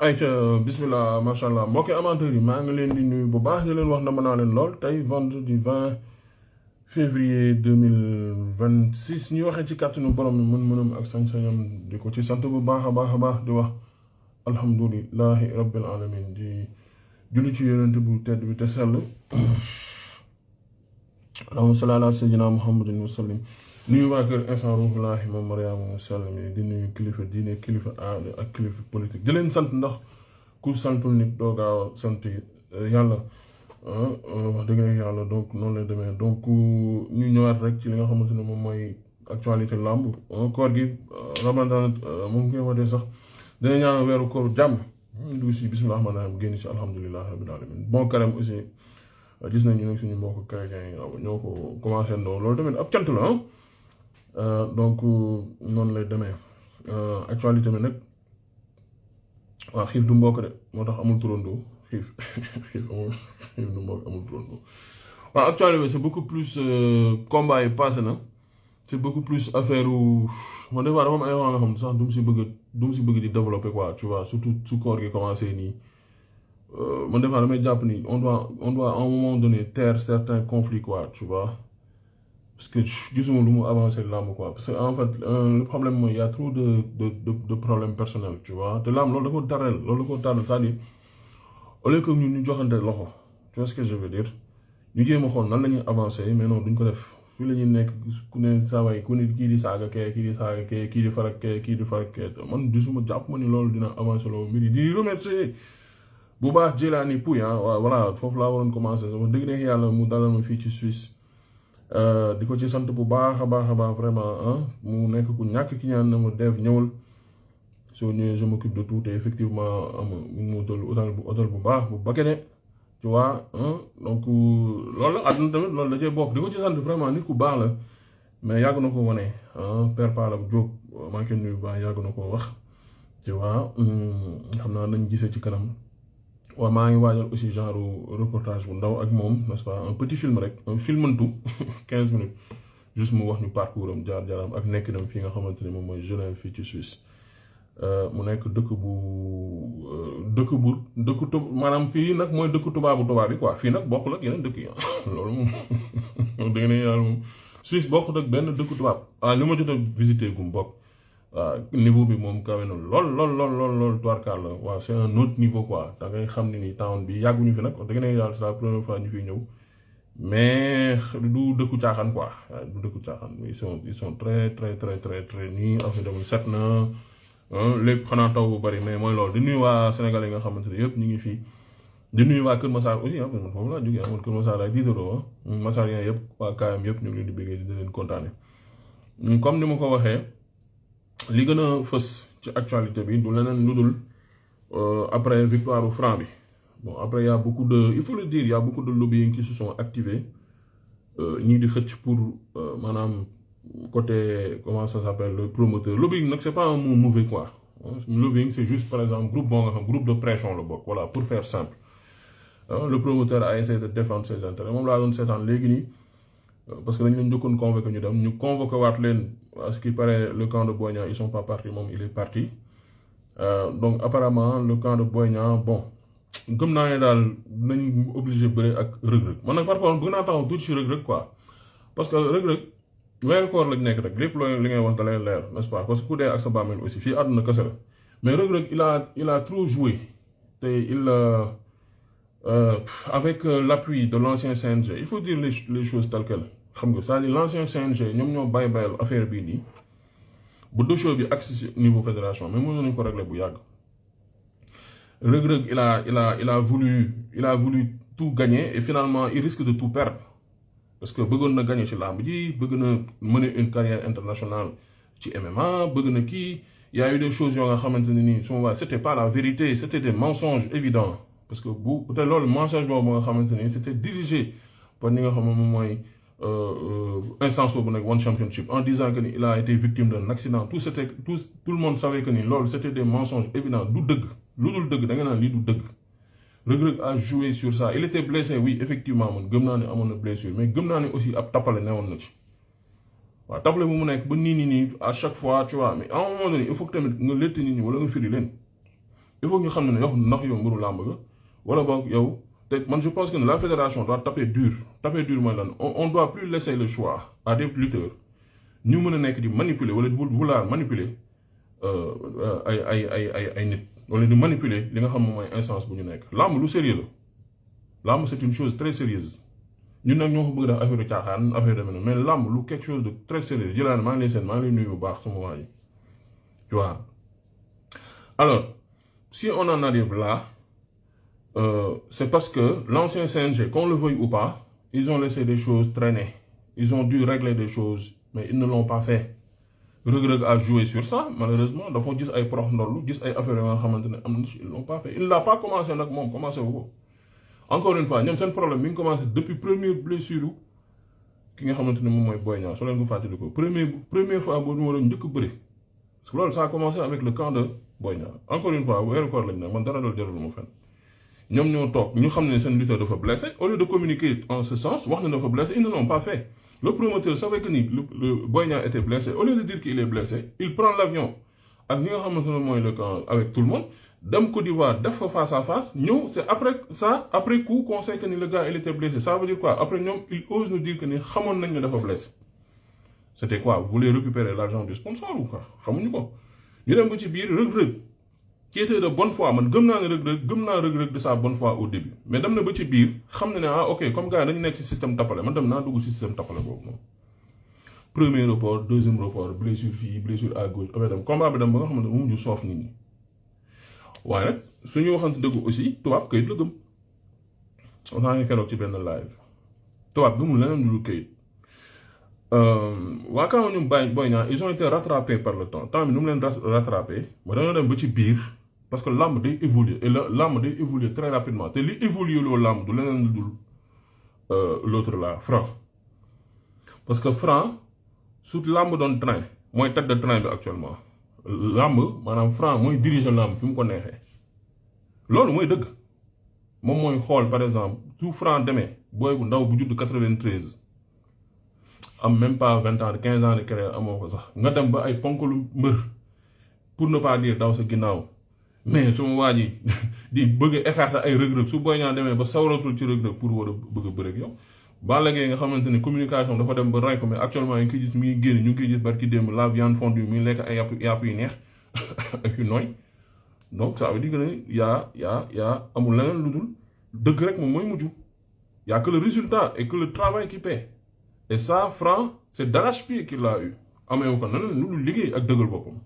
ayca bismillah macha allah mbokki amateurs yi maa ngi leen di nuyu bu baax di leen wax dama naa leen lool tey vendredi 20 février 2026 ñu waxee ci kàttanu borom mi mën-mënam ak sañ-sañam di ko ci sant bu baax a baax di wax alhamdulilahi rabbil alamin di julli ci yonente bu tedd bi te sell allahumma salli ala sayyidina muhammadin wa sallim nuyu waa kër instant ruuxulaahi moom Mariama mu sell mi di nuyu kilifa diine kilifa aada ak kilifa politique di leen sant ndax ku santul nit doo gaaw a sant yàlla wax dëgg yàlla donc noonu lay demee donc ñu ñëwaat rek ci li nga xamante ne moom mooy actualité làmb koor gi ramadan moom koy waxee sax dina ñaan weeru koor jàmm ñu dugg si bismillah rahmaan rahim génn si alhamdulilah rabbil alamin bon carême aussi gis nañu ne suñu mbokk chrétien yi ñoo ko commencé ndoo loolu tamit ab cant la donc noonu lay demee actualité bi nag waaw xiif du mbokk de moo tax amul turandoo xiif du mbokk amul turandoo waaw actualité bi c'est beaucoup plus combat yi passé na c'est beaucoup plus affaire man des fois dafa am ay wax nga xam sax du mu si bëgg di développer quoi tu vois surtout su koor gi commencé nii man des fois damay jàpp ni on doit à un moment donné taire certains conflits quoi tu vois parce que gisuma lu mu avancé làmb quoi parce que en fait le problème mooy y a trop de problèmes personnels tu vois te làmb loolu da ko tardel c'est-à-dire au lieu que ñu joxante loxo tu vois ce que je veux dire ñu jéem a xool nan la ñuy avancé mais non duñ ko def fii la ñuy nekk ku ne saaway ku ne kii di saaga kee kii di farak kee man gisuma jàpp ma ni loolu dina avancé loolu mbir yi di remercier bu baax Jilani Pouy voilà foofu laa waroon commencé sama dëgg ne yàlla mu dalal ma fii ci Suisse di ko ci sant bu baax a baax vraiment mu nekk ku ñàkk ki ñaan na ma def ñëwal soo ñëwee je m'occupe de tout et effectivement mu hôtel bu baax bu Bakene tu vois donc loolu la àdduna tamit loolu da cee bokk di ko ci sant vraiment nit ku baax la mais yàgg na ko wane père Pala Diop maa ngi koy nuyu baax yàgg na koo wax tu vois xam naa nañ gisee ci kanam waaw maa ngi waajal aussi genre reportage bu ndaw ak moom n'est-ce pas un petit film rek un filmantu 15 minutes juste mu wax ñu parcours am jaar-jaaram ak nekk dem fii nga xamante ne moom mooy Genève fii ci Suisse mu nekk dëkk maanaam fii nag mooy dëkk tubaab yi quoi fii nag bokkul ak yeneen dëkk yi loolu moom dégg nañu yàlla moom Suisse bokkut ak benn dëkk tubaab li ma jot a visité gum bokk niveau bi moom kawe na lool tuarkaar la waaw c'est un autre niveau quoi da ngay xam ne ni town bi yàgguñu fi nag da ngeen yàlla c'est la première fois ñu fiy ñëw mais du dëkku caaxaan quoi du dëkku caaxaan ils sont très nii affaire demul set na lépp xanaa taw bu bari mais mooy loolu di nuyu waa Sénégal yi nga xamante ne yëpp ñu ngi fii di nuyu waa Kër Massar aussi man foofu laa jógee man Kër Massar ak diitaroo Massar yaa yëpp waa kaayam yëpp ñu ngi leen di bëggee di leen kontaane comme ni ma ko waxee li gën a fës ci actualité bi du leneen lu dul après victoire bu Franc bi bon après y a beaucoup de il faut le dire y a beaucoup de lobbying qui se sont activés ñii di xëcc pour maanaam côté comment ça s'appelle le promoteur lobbying nag c'est pas un mot mauvais quoi lobbying c'est juste par exemple groupe boo nga xam groupe de pression la bokk voilà pour faire simple le promoteur a essayé de défendre ses intérêts moom laa doon seetaan léegi nii parce que dañ leen njëkkoon convoqué ñu dem ñu convoqué waat leen à ce qui paraît le camp de Boy Niang ils sont pas partis moom il est parti donc apparemment le camp de Boy Niang bon gëm naa ne daal nañ obligé bëre ak Reug-Reug man nag parfois bëgg naa taxaw tuuti si Reug-Reug quoi parce que Reug-Reug weeru koor lañ nekk rek lépp li ngay wax da lay leer n'est-ce pas parce que ku dee ak sa bàmmeel aussi fii àdduna kese la mais Reug-Reug il a trop joué te avec l'appui de l'ancien CNG il faut dire les choses telles quelles xam nga c'est-à-dire l'ancien CNG ñoom ñoo bayal affaire bii nii bu dossier bi agsi ci niveau fédération mais mënoon nañu ko régler bu yàgg Reug-Reug il a voulu tout gagner et finalement il risque de tout perdre parce que bëggoon na gagner ci làmb ji bëgg na mener une carrière internationale ci MMA bëgg na kii y a eu des choses yoo nga xamante ne nii su ma waa c'était pas la vérité c'était des mensonges évidents parce que bu peut-être loolu mensonge boobu nga xamante ni c'était dirigé par ñi nga xam ne moom mooy instance boobu nag One Championship en disant que ni il a été victime d'un accident tout le monde savait que ni loolu c'était des mensonges évidents du dëgg lu dul dëgg da nga naan lii du dëgg Reug-Reug a joué sur ça il était blessé oui effectivement man gëm naa ne amoon na blessure mais gëm naa ne aussi ab tappale newoon na ci waaw tappale bu mu nekk ba nii à chaque fois tu vois mais à un moment donné il faut que tamit nga létt nit ñi wala nga firi leen il faut que ñu xam ne yow ndax yow mbiru làmb ga wala boog yow te man je pense que la fédération doit taper dur mooy lan on doit plus laisser le choix à des lutteurs ñu mën a nekk di manipuler wala di vouloir manipuler ay nit wala di manipuler li nga xam moom mooy instance bu ñu nekk làmb lu sérieux la làmb c'est une chose très sérieuse ñun nag ñoo ko bëgg def affaire caaxaan affaire de mais làmb lu quelque chose de très sérieux jëlaat maa ngi lay seen maa ngi lay nuyu bu baax sama waa ji tu vois. Alors si on en arrive là c'est parce que l'ancien CNG qu'on le veuille ou pas ils ont laissé des choses traîner ils ont dû régler des choses mais ils ne l'ont pas fait. Reug Reug a joué sur ça malheureusement dafa gis ay prox ndollu gis ay affaires yoo nga xamante ne am na ils l'ont pas fait il l'a pas commencé nag moom commencé wu ko encore une fois ñoom seen problème mi ngi commencé depuis première blessure ki nga xamante ne moom mooy Boy Niang soo leen ko fàttali ko première fois boo ñu war a njëkk bëri parce que loolu ça a commencé avec le camp de Boy Niang encore une fois weeru koor lañ nag man dara dal jarul ma fenn ñoom ñoo toog ñu xam ne seen lutteur dafa blessé au lieu de communiquer en ce sens wax na dafa blessé ils ne l'ont pas fait. Le promoteur savait que le Boy Niang était blessé. Au lieu de dire qu'il est blessé, il prend l'avion avec le camp avec tout le monde. Dans Côte d'Ivoire, def face à face. Nous, c'est après ça, après coup, qu'on sait que le gars il était blessé. Ça veut dire quoi? Après nous, il ose nous dire que nous savons qu'il était blessé. C'était quoi? Vous voulez récupérer l'argent du sponsor ou quoi? Nous avons dit que Reug Reug qui était de bonne foi, man gëm naa Reug Reug de sa bonne foi au début. Mais dem na ba ci biir xam na ne ah ok comme gars dañu nekk ci système tapalé man dem naa dugg ci système tapalé boobu moom. Premier report deuxième report blessure fii blessure à gauche affaire dem combat bi dem ba nga xamante ne mu mujj soof nit ñi waaye nag suñu waxante dëgg aussi tubaab kayit la gëm. on a keroog ci benn live tubaab gëmul leneen lu kayit. waa kaw ñoom Boy Niang ils ont été rattrapés par le temps bi nu mu leen rattrapé ma dañoo dem ba ci biir parce que l'âme day évoluer et l'âme day évoluer très rapidement te li évoluer loolu l'âme du leneen lu dul l'autre là Franc parce que Franc su l'âme doon train mooy tête de train bi actuellement l'âme maanaam Franc mooy diriger l'âme fi mu ko neexee loolu mooy dëgg moom mooy xool par exemple su Franc demee booy bu ndaw bu judd 93 am même pas 20 ans 15 ans de carrière amoo ko sax nga dem ba ay ponkalu mbër pour ne pas dire daw sa ginnaaw mais su ma waa ji di bëgg a écarter ay Reug Reug su Boy Niang demee ba sawratul ci Reug Reug pour war a bëgg a bëre ak yow. Balla Gaye nga xamante ne communication dafa dem ba rey ko mais actuellement ñu ngi koy gis mi ngi génn ñu ngi koy gis barki démb la viande fondue mi ngi lekk ay yàpp yu neex ak yu nooy donc ça veut dire que ne yaa amul leneen lu dul dëgg rek moom mooy mujj y a que le résultat et que le travail qui paie. Et ça, Franc, c'est d'arrache-pied qu'il a eu. Amee ko nan lu dul liggéey ak dëggal boppam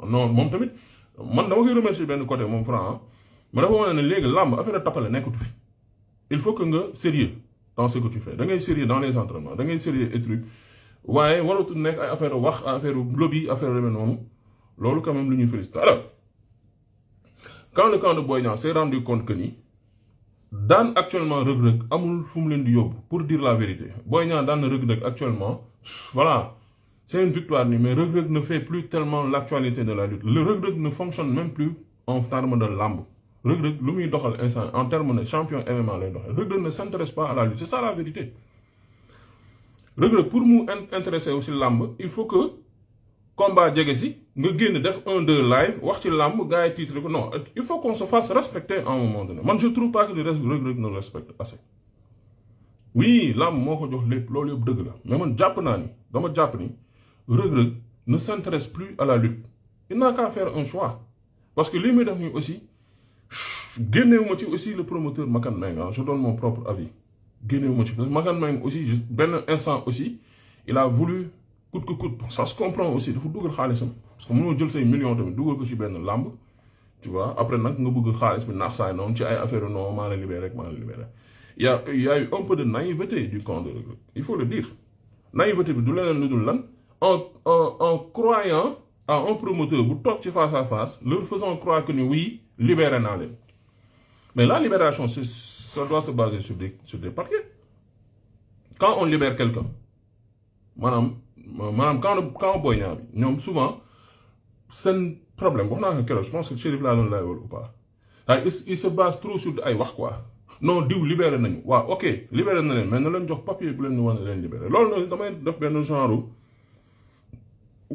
non moom tamit man dama koy remercier benn côté moom Franc ma dafa wane ne léegi làmb affaire de tapale nekkatu fi il faut que nga sérieux dans ce que tu fais da ngay sérieux dans les entraînements da ngay sérieux et truc waaye waratu nekk ay affaire wax affaire lobby affaire demee noonu loolu quand même lu ñuy féliciter. Alors quand le camp de Boy Niang s'est rendu compte que ni daan actuellement Reug Reug amul fu mu leen di yóbbu pour dire la vérité Boy Niang daan na Reug Reug actuellement voilà c'est une victoire ni mais Reug Reug ne fait plus tellement l'actualité de la lutte le Reug Reug ne fonctionne même plus en termes de lamb Reug Reug lu muy doxal instant en termes de champion MMA lay doxal Reug Reug ne s'intéresse pas à la lutte c'est ça la vérité Reug Reug pour mu intéresser aussi lamb il faut que combat jege si nga génn def 1-2 live wax ci làmb gars yi titre ko non il faut qu'on se fasse respecter à un moment donné man je trouve pas que le Reug Reug ne respecte assez oui làmb moo ko jox lépp loolu yëpp dëgg la mais man jàpp naa ni dama jàpp ni Reug Reug ne s'intéresse plus à la lutte il n'a qu'à faire un choix parce que li muy def ni aussi génnewuma ci aussi le promoteur Makan Meng je donne mon propre avis génnewuma ci parce que Makan Meng aussi benn instant aussi il a voulu coûte que coûte ça se comprend aussi dafa dugal xaalisam parce que mënoo jël say millions tamit dugal ko ci benn làmb tu vois après nag nga bëgg xaalis bi naax saay noonu ci ay affaire non maa la libéré rek maa la libéré il y a eu un peu de naïveté du camp de Reug Reug il faut le dire naïveté bi du leneen lu dul lan en croyant à un promoteur bu toog ci face à face leur faisant croire que ni oui libéré naa leen mais la libération ça doit se baser sur des papiers quand on libère quelqu'un maanaam quand Boy Niang bi ñoom souvent seen problème wax naa ko keroog je pense que Chérif laa doon lay wol ou pas il se base trop sur ay wax quoi non diw libéré nañu waaw ok libéré na leen mais na leen jox papier bu leen ñu wane leen libéré loolu nag damay def benn genre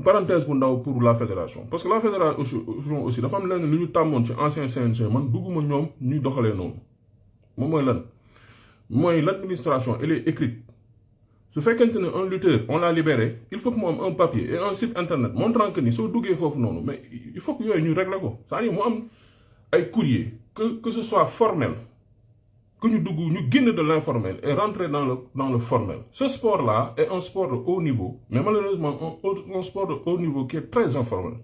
parenthèse bu ndaw pour la fédération parce que la fédération aussi dafa am lenn lu ñu tàmmoon ci ancien CNG man bëgguma ñoom ñuy doxalee noonu moom mooy lan mooy l'administration elle est écrite su fekkente ne un lutteur on l'a libéré il faut que mu am un papier et un site internet montrant que ni soo duggee foofu noonu mais il faut que yooyu ñu régler ko c'est-à-dire mu am ay courrier que ce soit formel que ñu dugg ñu génn de l'informel et rentrer dans le formel. Ce sport-là est un sport de haut niveau, mais malheureusement un sport de haut niveau qui est très informel.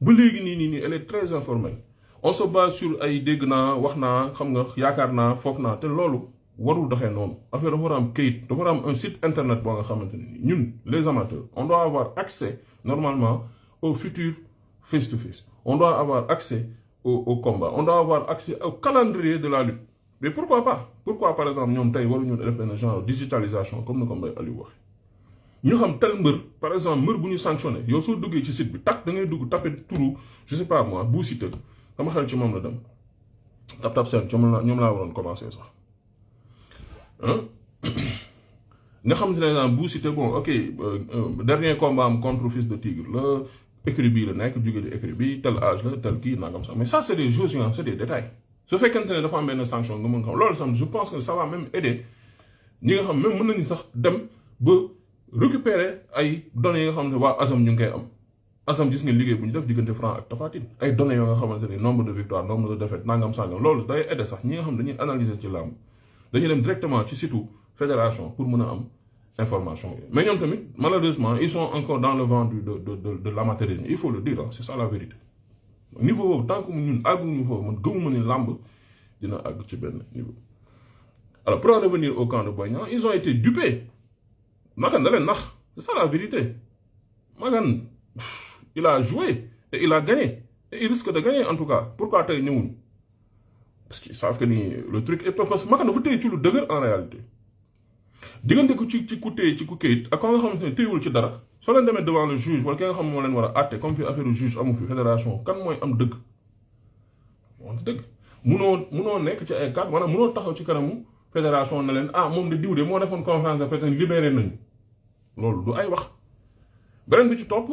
ba léegi nii elle est très informelle. On se base sur ay dégg naa wax naa xam nga yaakaar naa foog naa te loolu warul doxee noonu affaire dafa war a am kayit dafa war a am un site internet boo nga xamante ne ñun les amateurs on doit avoir accès normalement au futur face-to-face. On doit avoir accès au combat. On doit avoir accès au calendrier de la lutte. Mais pourquoi pas? Pourquoi par exemple ñoom tey waruñu def benn genre digitalisation comme ni ko Mbaye Aliou waxee ñu xam tel mbër par exemple mbër bu ñu sanctionné yow soo duggee ci site bi tak da ngay dugg tapé turu je sais pas moi Bou Siteu sama xel ci moom la dem tap seen ñoom laa waroon commencer sax nga xam ne Bou Siteu bon ok dernier combat am contre Fils de Tigre la écrit bii la nekk jóge di écrit bi tel âge la tel kii nangam sax mais ça c'est des choses yoo xam c'est des détails su fekkente ne dafa am benn sanction nga mën xam loolu sax je pense que ça va même aider ñi nga xam même mën nañu sax dem ba récupérer ay données yi nga xam ne waa Assam ñu ngi koy am Assam gis nga liggéey bu ñu def diggante Franc ak Tapha Tine ay données yoo nga xamante ne nombre de victoires nombre de défaites nangam sangam loolu day aider sax ñi nga xam dañuy analyser ci làmb dañuy dem directement ci site fédération pour mën a am information mais ñoom tamit malheureusement ils sont encore dans le vent de l'amateurisme il faut le dire c'est ça la vérité niveau boobu tant que ñun àgguñu foofu man gëmuma ni làmb dina àgg ci benn niveau. Alors pour en revenir au camp de Boy Niang ils ont été dupés Makan da leen nax c'est ça la vérité Makan il a joué et il a gagné et il risque de gagner en tout cas pourquoi tey ñëwuñu parce qu'ils savent que ni le truc est parce que Makan dafa téye ci lu dëgër en réalité diggante ko ci ku téye ci ku kayit ak ko nga xamante ne téyewul ci dara soo leen demee devant le juge wala ki nga xam moo leen war a àtte comme fi affaire juge amu fi fédération kan mooy am dëgg moom dëgg munoo nekk ci ay cadre maanaam munoo taxaw ci kanamu fédération na leen moom de diw de moo defoon conférence de presse libéré nañu loolu du ay wax beneen bi ci topp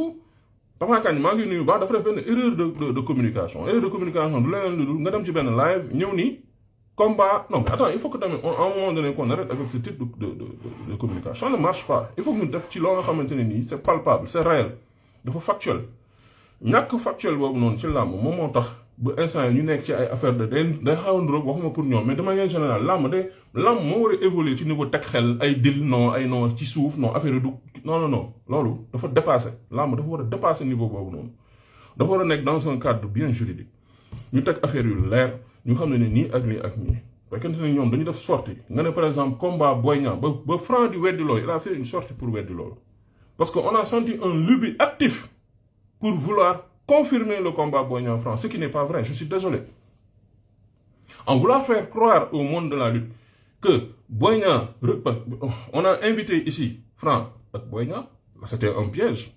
Tapha Kandji maa ngi nuyu baax dafa def benn erreur de communication du leneen lu dul nga dem ci benn live ñëw ni combat non mais attends il faut que tamit à un moment donné qu'on arrête avec ce type de communication ça ne marche pas il faut que ñu def ci loo nga xamante ne nii c'est palpable c'est réel dafa factuel ñàkk factuel boobu noonu ci làmb moom moo tax ba instant yi ñu nekk ci ay affaire de day xaw a ndróog waxuma pour ñoom mais de manière générale làmb moo war a évoluer ci niveau teg xel ay dil non ay non ci suuf non affaire du non loolu dafa dépassé làmb dafa war a dépasser niveau boobu noonu dafa war a nekk dans un cadre bien juridique ñu teg affaire yu leer ñu xam ne nii ak nii ak nii fekkente ne ñoom dañu def sortie nga ne par exemple combat Boy Niang ba Franc di weddi loolu il a fait une sortie pour weddi loolu parce que on a senti un lobby actif pour vouloir confirmer le combat Boy Niang Franc ce qui n'est pas vrai je suis désolé en vouloir faire croire au monde de la lutte que Boy Niang on a invité ici Franc ak Boy Niang c'était un piège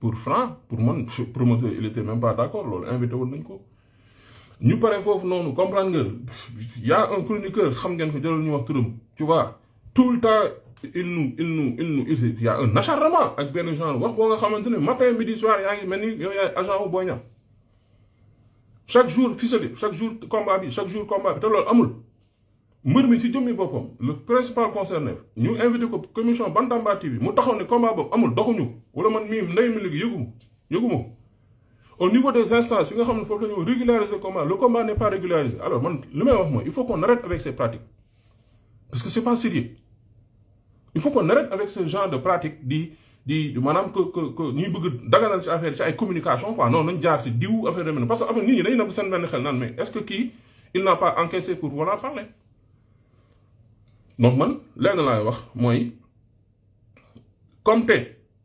pour Franc pour man promoteur il était même pas d'accord loolu invité woon nañ ko ñu pare foofu noonu comprendre nga y a un chroniqueur xam ngeen ko jëlal ñu wax turam tu vois tout le temps il y a un acharnement ak benn genre wax boo nga xamante ne matin midi soir yaa ngi mel ni yow yaay agent wu Boy Niang chaque jour ficelé chaque jour combat bi te loolu amul mbër mi ci jëmmi boppam le principal concerné ñu invité ko commission Bantamba TV mu taxaw ne combat boobu amul doxuñu wala man mii ndey mi léegi yëguma au niveau des instances yi nga xam ne foofu la ñu régulariser le combat n'est pas régularisé alors man li may wax mooy il faut qu'on arrête avec ces pratiques parce que c'est pas sérieux il faut qu'on arrête avec ce genre de pratique di maanaam que ñuy bëgg daganal ci affaire ci ay communication quoi non nañ jaar ci diw affaire de parce que affaire nit ñi dañu nekk seen benn xel naan mais est-ce que kii il n'a pas encaissé pour voilà parler donc man lenn laay wax mooy comme te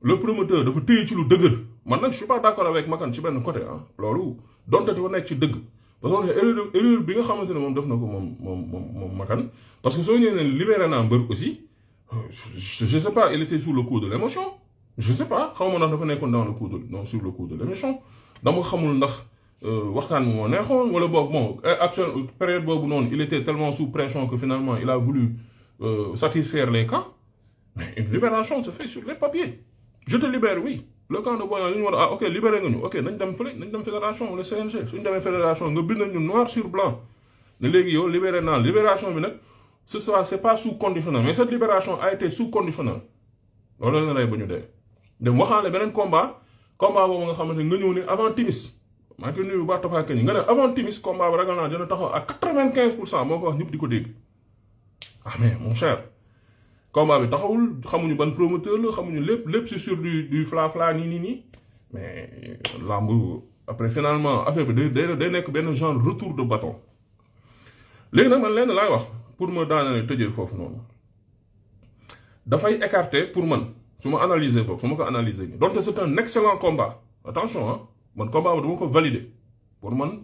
le promoteur dafa téye ci lu dëgër man nag je suis pas d'accord avec Makan ci benn côté loolu donte dafa nekk ci dëgg parce que erreur bi nga xamante ne moom def na ko moom Makan parce que soo ñëwee ne libéré naa mbër aussi je sais pas il était sous le coup de l'émotion je sais pas xaw ma ndax dafa nekkoon sur le coup de l'émotion dama xamul ndax waxtaan bi moo neexoon wala boog bon actuelle période boobu noonu il était tellement sous pression que finalement il a voulu satisfaire les camps mais une libération se fait sur les papiers je te libère oui le camp de Boy Niang li ñu war a ok libéré nga ñu ok nañ dem fële nañ dem fédération le CNG suñu demee fédération nga bind ñu noir sur blanc ne léegi yow libéré naa libération bi nag ce soit c'est pas sous conditionnel mais cette libération a été sous conditionnel loolu la rey ba ñu dee dem waxaale beneen combat boobu nga xamante nga ñëw ne avant timis maa ngi koy nuyu bu baax Tapha Kane nga ne avant timis combat bi ragal naa dina taxaw à 95% moo ko wax ñëpp di ko dégg ah mais mon cher combat bi taxawul xamuñu ban promoteur la xamuñu lépp c'est sur du fla nii mais lamb après finalement affaire bi day nekk benn genre retour de bâton léegi nag man lenn laay wax pour ma daanale tëjee foofu noonu dafay écarter pour man su ma analyser boog su ma ko analyser nii donc c'est un excellent combat attention ah man combat bi dama ko valider pour man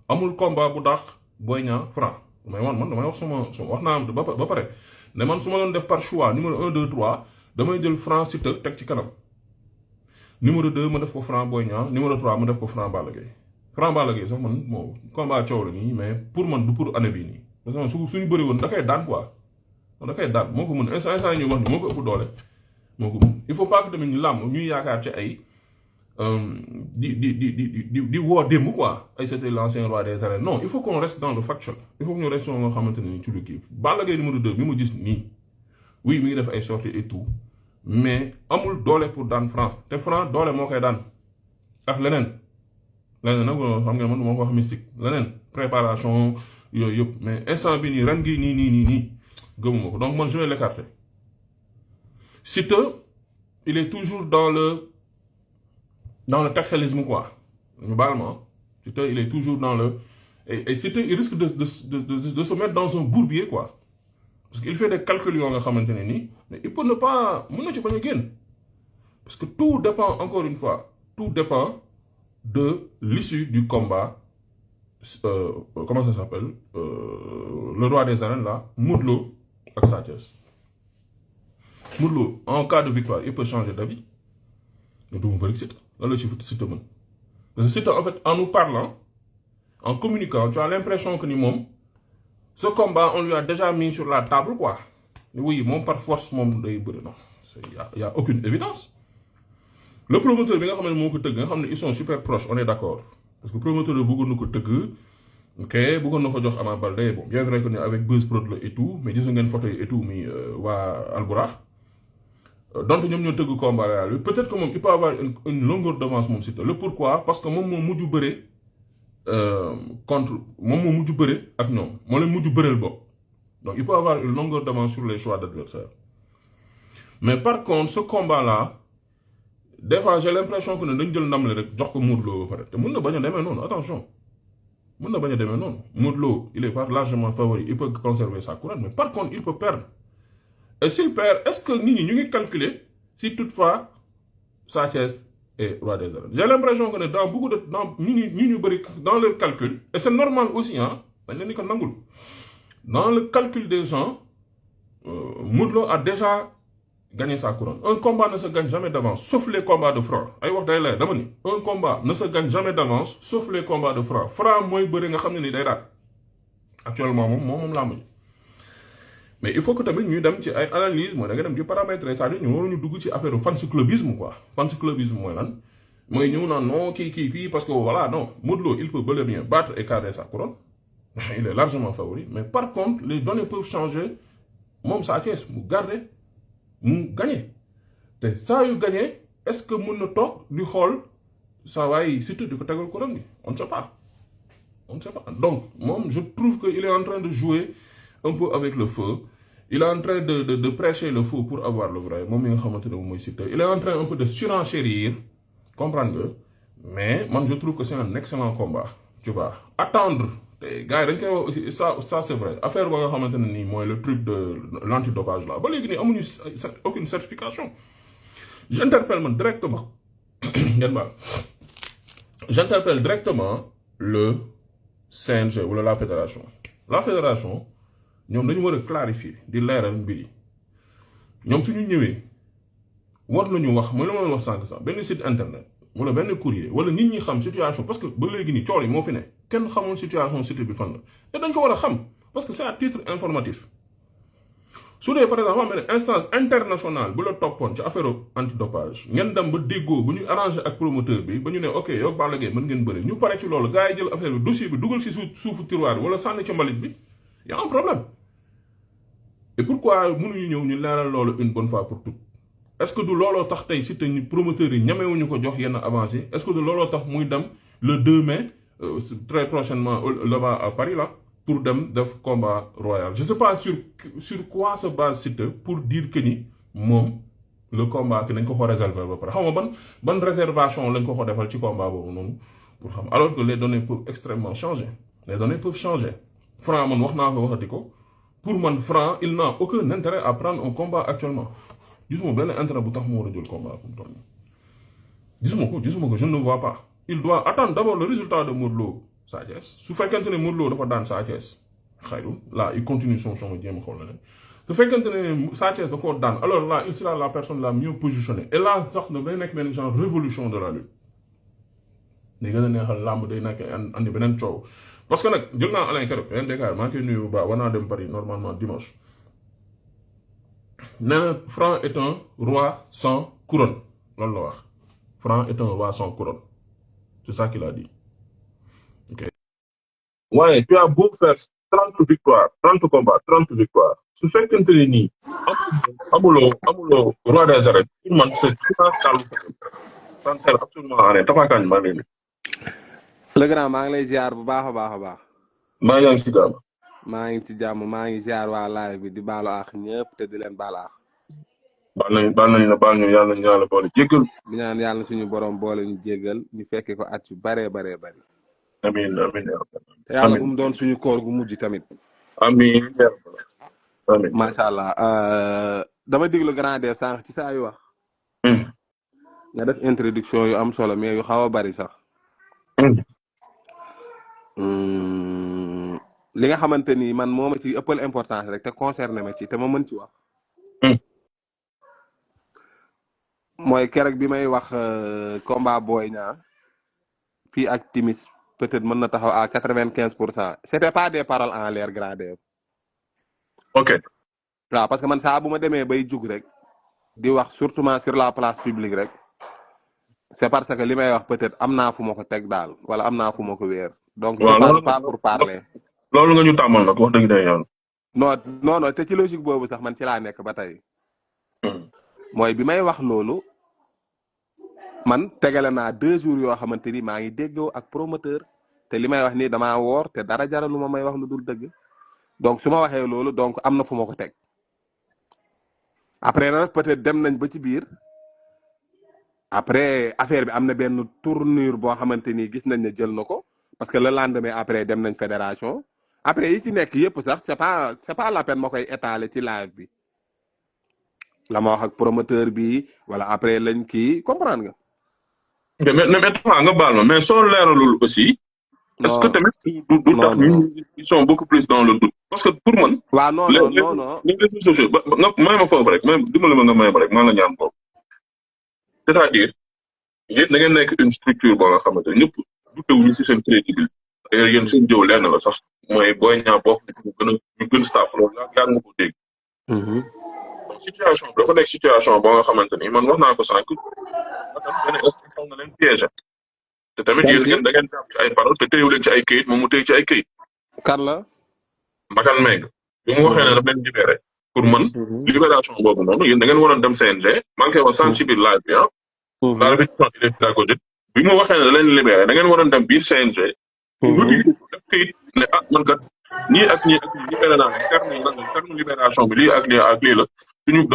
amul combat bu dàq Boy Niang Franc mais man damay wax suma wax naa ba pare ne man su ma doon def par choix numéro 1 2 3 damay jël Franc Siteu teg ci kanam numéro 2 ma def ko Franc Boy Niang numéro 3 ma def ko Franc Balla Gaye sax man moo combat coow la nii mais pour man du pour année bii nii parce que suñu bëri woon da koy daan quoi da koy daan moo ko mën instant ñuy wax ni moo ko ëpp doole moo ko mën il faut pas que tamit ñu làmb ñuy yaakaar ci ay di woo démb quoi ay c'était l'ancien roi des arènes non il faut qu'on reste dans le factuel il faut que ñu reste nga xamante ne ni ci lu kii Balla Gaye numéro 2 bi ma gis nii oui mi ngi def ay sorties et tout mais amul doole pour daan Franc te Franc doole moo koy daan ak leneen nag xam nga man moo ko wax mystique leneen préparation yooyu yëpp mais instant bi nii ren gi nii gëmuma ko donc man je vais l'écarter Siteu il est toujours dans le tactilisme quoi ñu baal ma Siteu il est toujours dans le et Siteu il risque de se mettre dans un bourbier quoi parce qu'il fait des calculs yoo nga xamante ne nii mais il peut ne pas mën na ci bañ a génn parce que tout dépend encore une fois tout dépend de l'issue du combat comment ça s'appelle le roi des arènes là Modou Lô ak Sa Thiès Modou Lô en cas de victoire il peut changer d'avis mais du mu bëri Siteu lan la ci Siteu mën parce que Siteu en fait en nous parlant en communiquant tu as l'impression que ni moom ce combat on lui a déjà mis sur la table quoi oui moom par force moom day bëri non y a aucune évidence le promoteur bi nga xam ne moo ko tëgg nga xam ne ils sont super proches on est d'accord parce que promoteur bi bëggoon na ko tëgg ok bëggoon na ko jox Ama Baldé bon bien vrai que ni avec Buzz Prod la et tout mais gis ngeen photo yi et tout mi waa Alburax donc ñoom ñoo tëgg combat la peut-être que moom il peut avoir une longueur d'avance moom Siteu le pourquoi parce que moom moo mujj bëre contre moom moo mujj bëre ak ñoom moo leen mujj bëreel bopp donc il peut avoir une longueur d'avance sur les choix d'adversaire mais par contre ce combat là des fois j'ai l'impression que ne dañ jël ndam le rek jox ko Modou Lô ba pare te mën na bañ a demee noonu attention mën na bañ a demee noonu Modou Lô il est pas largement favori il peut conserver sa couronne mais par contre il peut perdre et s'il perd est-ce que nit ñi ñu ngi calculer si toutefois Sa Thiès est roi des arènes j'ai l'impression que ne dans beaucoup de dans ñu bëri dans leur calcul et c'est normal aussi ah dañ leen di ko nangul dans le calcul des gens Modou Lô a déjà gagné sa couronne un combat ne se gagne jamais d'avance sauf les combats de Franc ay wax day leer dama ni un combat ne se gagne jamais d'avance sauf les combats de Franc Franc mooy bëri nga xam ne ni day daal actuellement moom laa mujj mais il faut que tamit ñuy dem ci ay analyse mooy da nga dem ci paramètres c'est-à-dire ñu waruñu dugg ci affaire fans clubisme quoi fans clubisme mooy lan mooy ñëw naan non kii parce que voilà non Modou Lô il peut bel et bien battre et garder sa couronne il est largement favori mais par contre les données peuvent changer moom Sa Thiès mu garder mu gagner te saa yu gagner est-ce que mën na toog di xool saa waay surtout di ko tegal couronne bi on ne sait pas donc moom je trouve que il est en train de jouer un peu avec le feu il est en train de prêcher le faux pour avoir le vrai moom mi nga xamante ne moom mooy Siteu il est en train un peu de surenchérir comprendre nga mais man je trouve que c'est un excellent combat tu vois attendre te gars yi dañ koy wax aussi ça c'est vrai affaire ba nga xamante ne nii mooy le truc de l'antidopage là ba léegi nii amuñu aucune certification j'interpelle man directement ngeen baal j'interpelle directement le CNG wala la fédération ñoom dañu war a clarifier di leeral mbir yi ñoom suñu ñëwee war nañu wax mooy la ma wax sànq sax benn site internet wala benn courrier wala nit ñi xam situation parce que ba léegi nii cool yi moo fi ne kenn xamul situation site bi fan la te dañ ko war a xam parce que c'est à titre informatif su dee par exemple am na instance internationale bu la toppoon ci affaire antidopage ngeen dem ba déggoo bu ñu arrangé ak promoteur bi ba ñu ne ok yow Balla Gaye mën ngeen bëri ñu pare ci loolu gars yi jël affaire bi dossier bi dugal si suufu tiroir bi wala sànni ci mbalit bi y a un problème. et pourquoi mënuñu ñëw ñu leeral loolu une bonne fois pour toutes est-ce que du looloo tax tey Siteu ñu promoteurs yi ñamewuñu ko jox yenn avancé est-ce que du looloo tax muy dem le 2 mai très prochainement là-bas à Paris là. Pour dem def combat royal je sais pas sur quoi se base Siteu pour dire que ni moom le combat que nañ ko réserver ba pare xam nga ban réservation lañ ko defal ci combat boobu noonu pour xam alors que les données peuvent extrêmement changer les données peuvent changer Franc man wax naa ko waxati ko pour man Franc il n'a aucun intérêt à prendre un combat actuellement gisuma benn intérêt bu tax mu war a jël combat comme toll gisuma ko je ne le vois pas il doit attendre d'abord le résultat de Modou Lo Sa Thiès su fekkente ne Modou Lo dafa daan Sa Thiès xayrul là il continue son chemin jéem a xool na ne su fekkente ne Sa Thiès da koo daan alors là il sera la personne la mieux positionnée et là sax dafay nekk benn genre révolution de la lutte day gën a neexal làmb day nekk andi beneen coow parce que nag jël naa Alain keroog ren décart maa ngi koy nuyu bu baax war naa dem Paris normalement dimanche nee na Franc est un roi sans couronne loolu la wax Franc est un roi sans couronne c'est ça qu'il a dit. Ouais, tu as beau faire 30 victoires, 30 combats, 30 victoires. Ce fait que tu es ni, amulo, roi des arènes, tout le monde sait, ça ne sert absolument à rien. T'as pas quand même. Le grand maa ngi lay ziar bu baax a baax. maa ngi ci jàmm. maa ngi ci jàmm maa ngi ziar waa live bi di baalu àq ñëpp te di leen baal àq. baal nañ la baal ñu yàlla boole jéggal. di ñaan yàlla suñu borom boole ñu jéggal ñu fekke ko at yu baree bari. amiin te yàlla bu mu doon suñu koor gu mujj tamit. amiin. macha allah dama déglu grand def sànq ci saa yu wax. nga def introduction yu am solo mais yu xaw a bari sax. li nga xamante ni man moo ma ci ëppal importance rek te concerné ma ci te ma mën ci wax. mooy keroog bi may wax combat Boy Niang fii ak Timis peut-être mën na taxaw à 95%. C'était pas des paroles en l'air gradé. ok. waaw parce que man saa bu ma demee bay jug rek di wax surtout sur la place publique rek c'est parce que li may wax peut-être am naa fu ma ko teg daal wala am naa fu ma ko wéer. donc je parle pas pour parler. loolu nga ñu tàmmal nag wax dëgg day yàlla. non te ci logique boobu sax man ci laa nekk ba tey. mooy bi may wax loolu. man tegale naa 2 jours yoo xamante ni maa ngi déggoo ak promoteur te li may wax nii damaa woor te dara jaralu ma may wax lu dul dëgg donc su ma waxee loolu donc am na fu ma ko teg après nag peut-être dem nañ ba ci biir après affaire bi am na benn tournure boo xamante ni gis nañ ne jël na ko parce que le lendemain après dem nañ fédération après yi ci nekk yëpp sax c'est pas la peine ma koy étaler ci live bi la ma wax ak promoteur bi wala après lañ kii comprendre nga. mais taxaw nga baal ma mais soo leeralul aussi. est-ce que tamit du tax ils sont beaucoup plus dans le doute. parce que pour man. waaw non. les réseaux sociaux nga may ma foofu rek même dimbali ma nga may ma rek maa la ñaan boobu. c'est-à-dire yéen da ngeen nekk une structure boo nga xamante ne ñëpp dutewuñu si seen crédibilité. d'ailleurs yéen seen jëw lenn la sax mooy Boy Niang bokk ñu gën staff loolu yaa nga ko dégg. situation bi dafa nekk situation boo nga xamante ni man wax naa ko sànq benn institution na leen piégé te tamit yéen da ngeen jàpp ci ay parole te téyewu leen ci ay këyit moom mu téye ci ay këyit. kan la. Makan Meng bi mu waxee ne daf leen libéré pour man libération boobu noonu yéen da ngeen waroon dem CNG maa ngi koy wax sànq ci biir live bi la répétition il est pédagogique bi mu waxee ne da leen libéré da ngeen waroon dem biir CNG def këyit ne man kat ñii ak ñii libéré naa terme libération bi lii ak lii la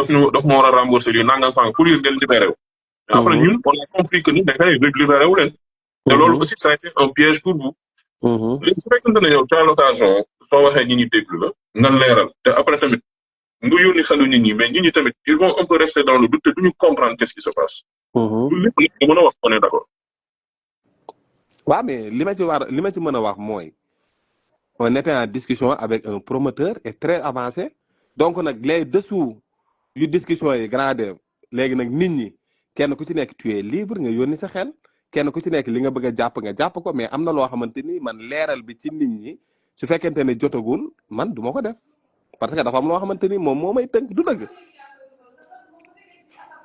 suñu daf ma war a rembourser lii nangam fang pour yéen ngeen libéré wu. après ñun on a compris que ni da ngay libéré wu leen. te loolu aussi ça a été un piège pour vous. léegi su fekkente ne yow tu as l'occasion soo waxee ñi ñi déglu la nga leeral te après tamit nga yónni xelu nit ñi mais nit ñi tamit ils vont un peu rester dans le doute te duñu comprendre qu'est-ce qui se passe. lépp nag nga mën a wax on est d'accord. waaw mais li ma ci mën a wax mooy on était en discussion avec un promoteur et très avancé donc nag les dessous yu discussion yi gradé léegi nag nit ñi kenn ku ci nekk tu es libre nga yónni sa xel kenn ku ci nekk li nga bëgg a jàpp nga jàpp ko mais am na loo xamante ni man leeral bi ci nit ñi su fekkente ne jotagul man du ma ko def parce que dafa am loo xamante ni moom moo may tënk du dëgg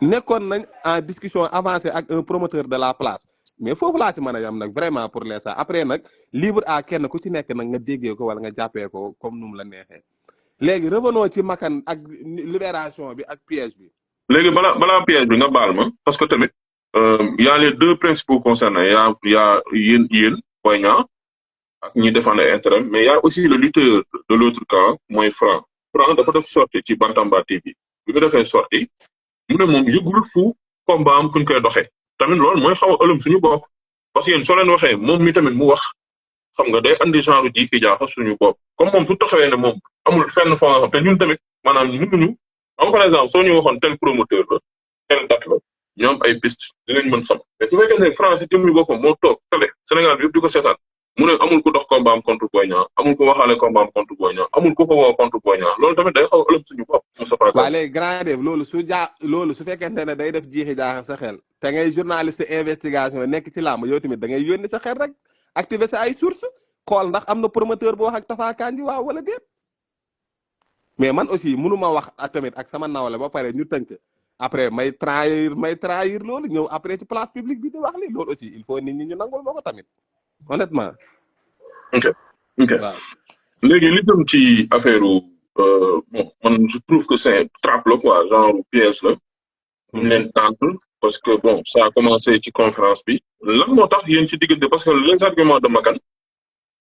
nekkoon nañ en discussion avancée ak un promoteur de la place mais foofu laa ci mën a yam nag vraiment pour l'instant après nag libre à kenn ku ci nekk nag nga déggee ko wala nga jàppee ko comme nu mu la neexee léegi revenons ci Makan ak libération bi ak piège bi. léegi balaa piège bi nga baal ma parce que tamit y a les deux principaux concernés y a yéen Boy Niang ak ñi défendre intérêt mais y a aussi le lutteur de l'autre camp mooy Franc dafa def sortie ci Bantamba TV bi mu defee sortie mu ne moom yëgul fu combat am kuñ koy doxee tamit loolu mooy xaw a ëlëm suñu bopp parce que yéen soo leen waxee moom mi tamit mu wax xam nga day andi genre jiiki jaaxa suñu bopp comme moom su taxawee ne moom amul fenn foo nga xam te ñun tamit maanaam mënuñu am par exemple soo ñu waxoon tel promoteur la tel date la ñoom ay piste dinañ mën xam mais su fekkee ne France jëm ñu boppam moo toog télé Sénégal bi yëpp di ko seetaan mu ne amul ku dox combat am contre Boy Niang amul ku waxaale combat am contre Boy Niang amul ku ko woo contre Boy Niang loolu tamit day xaw a ëlëm suñu bopp. waaw léegi grand def loolu su fekkente ne day def jiixi jaaxa sa xel te ngay journaliste investigation nekk ci làmb yow tamit da ngay yónni sa xel rek activer sa ay sources xool ndax am na promoteur boo wax ak Tafa Kandji waaw wala déet mais man aussi mënuma wax tamit ak sama nawle ba pare ñu tënk après may trahir loolu ñëw après ci place publique bi di wax li loolu aussi il faut nit ñi ñu nangul ma ko tamit honnêtement. ok waaw léegi li jëm ci affaire bon man je trouve que c'est trappe la quoi genre piège la. ñu leen tànn parce que bon ça a commencé ci conférence bi lan moo tax yéen ci diggante parce que les arguments de Makan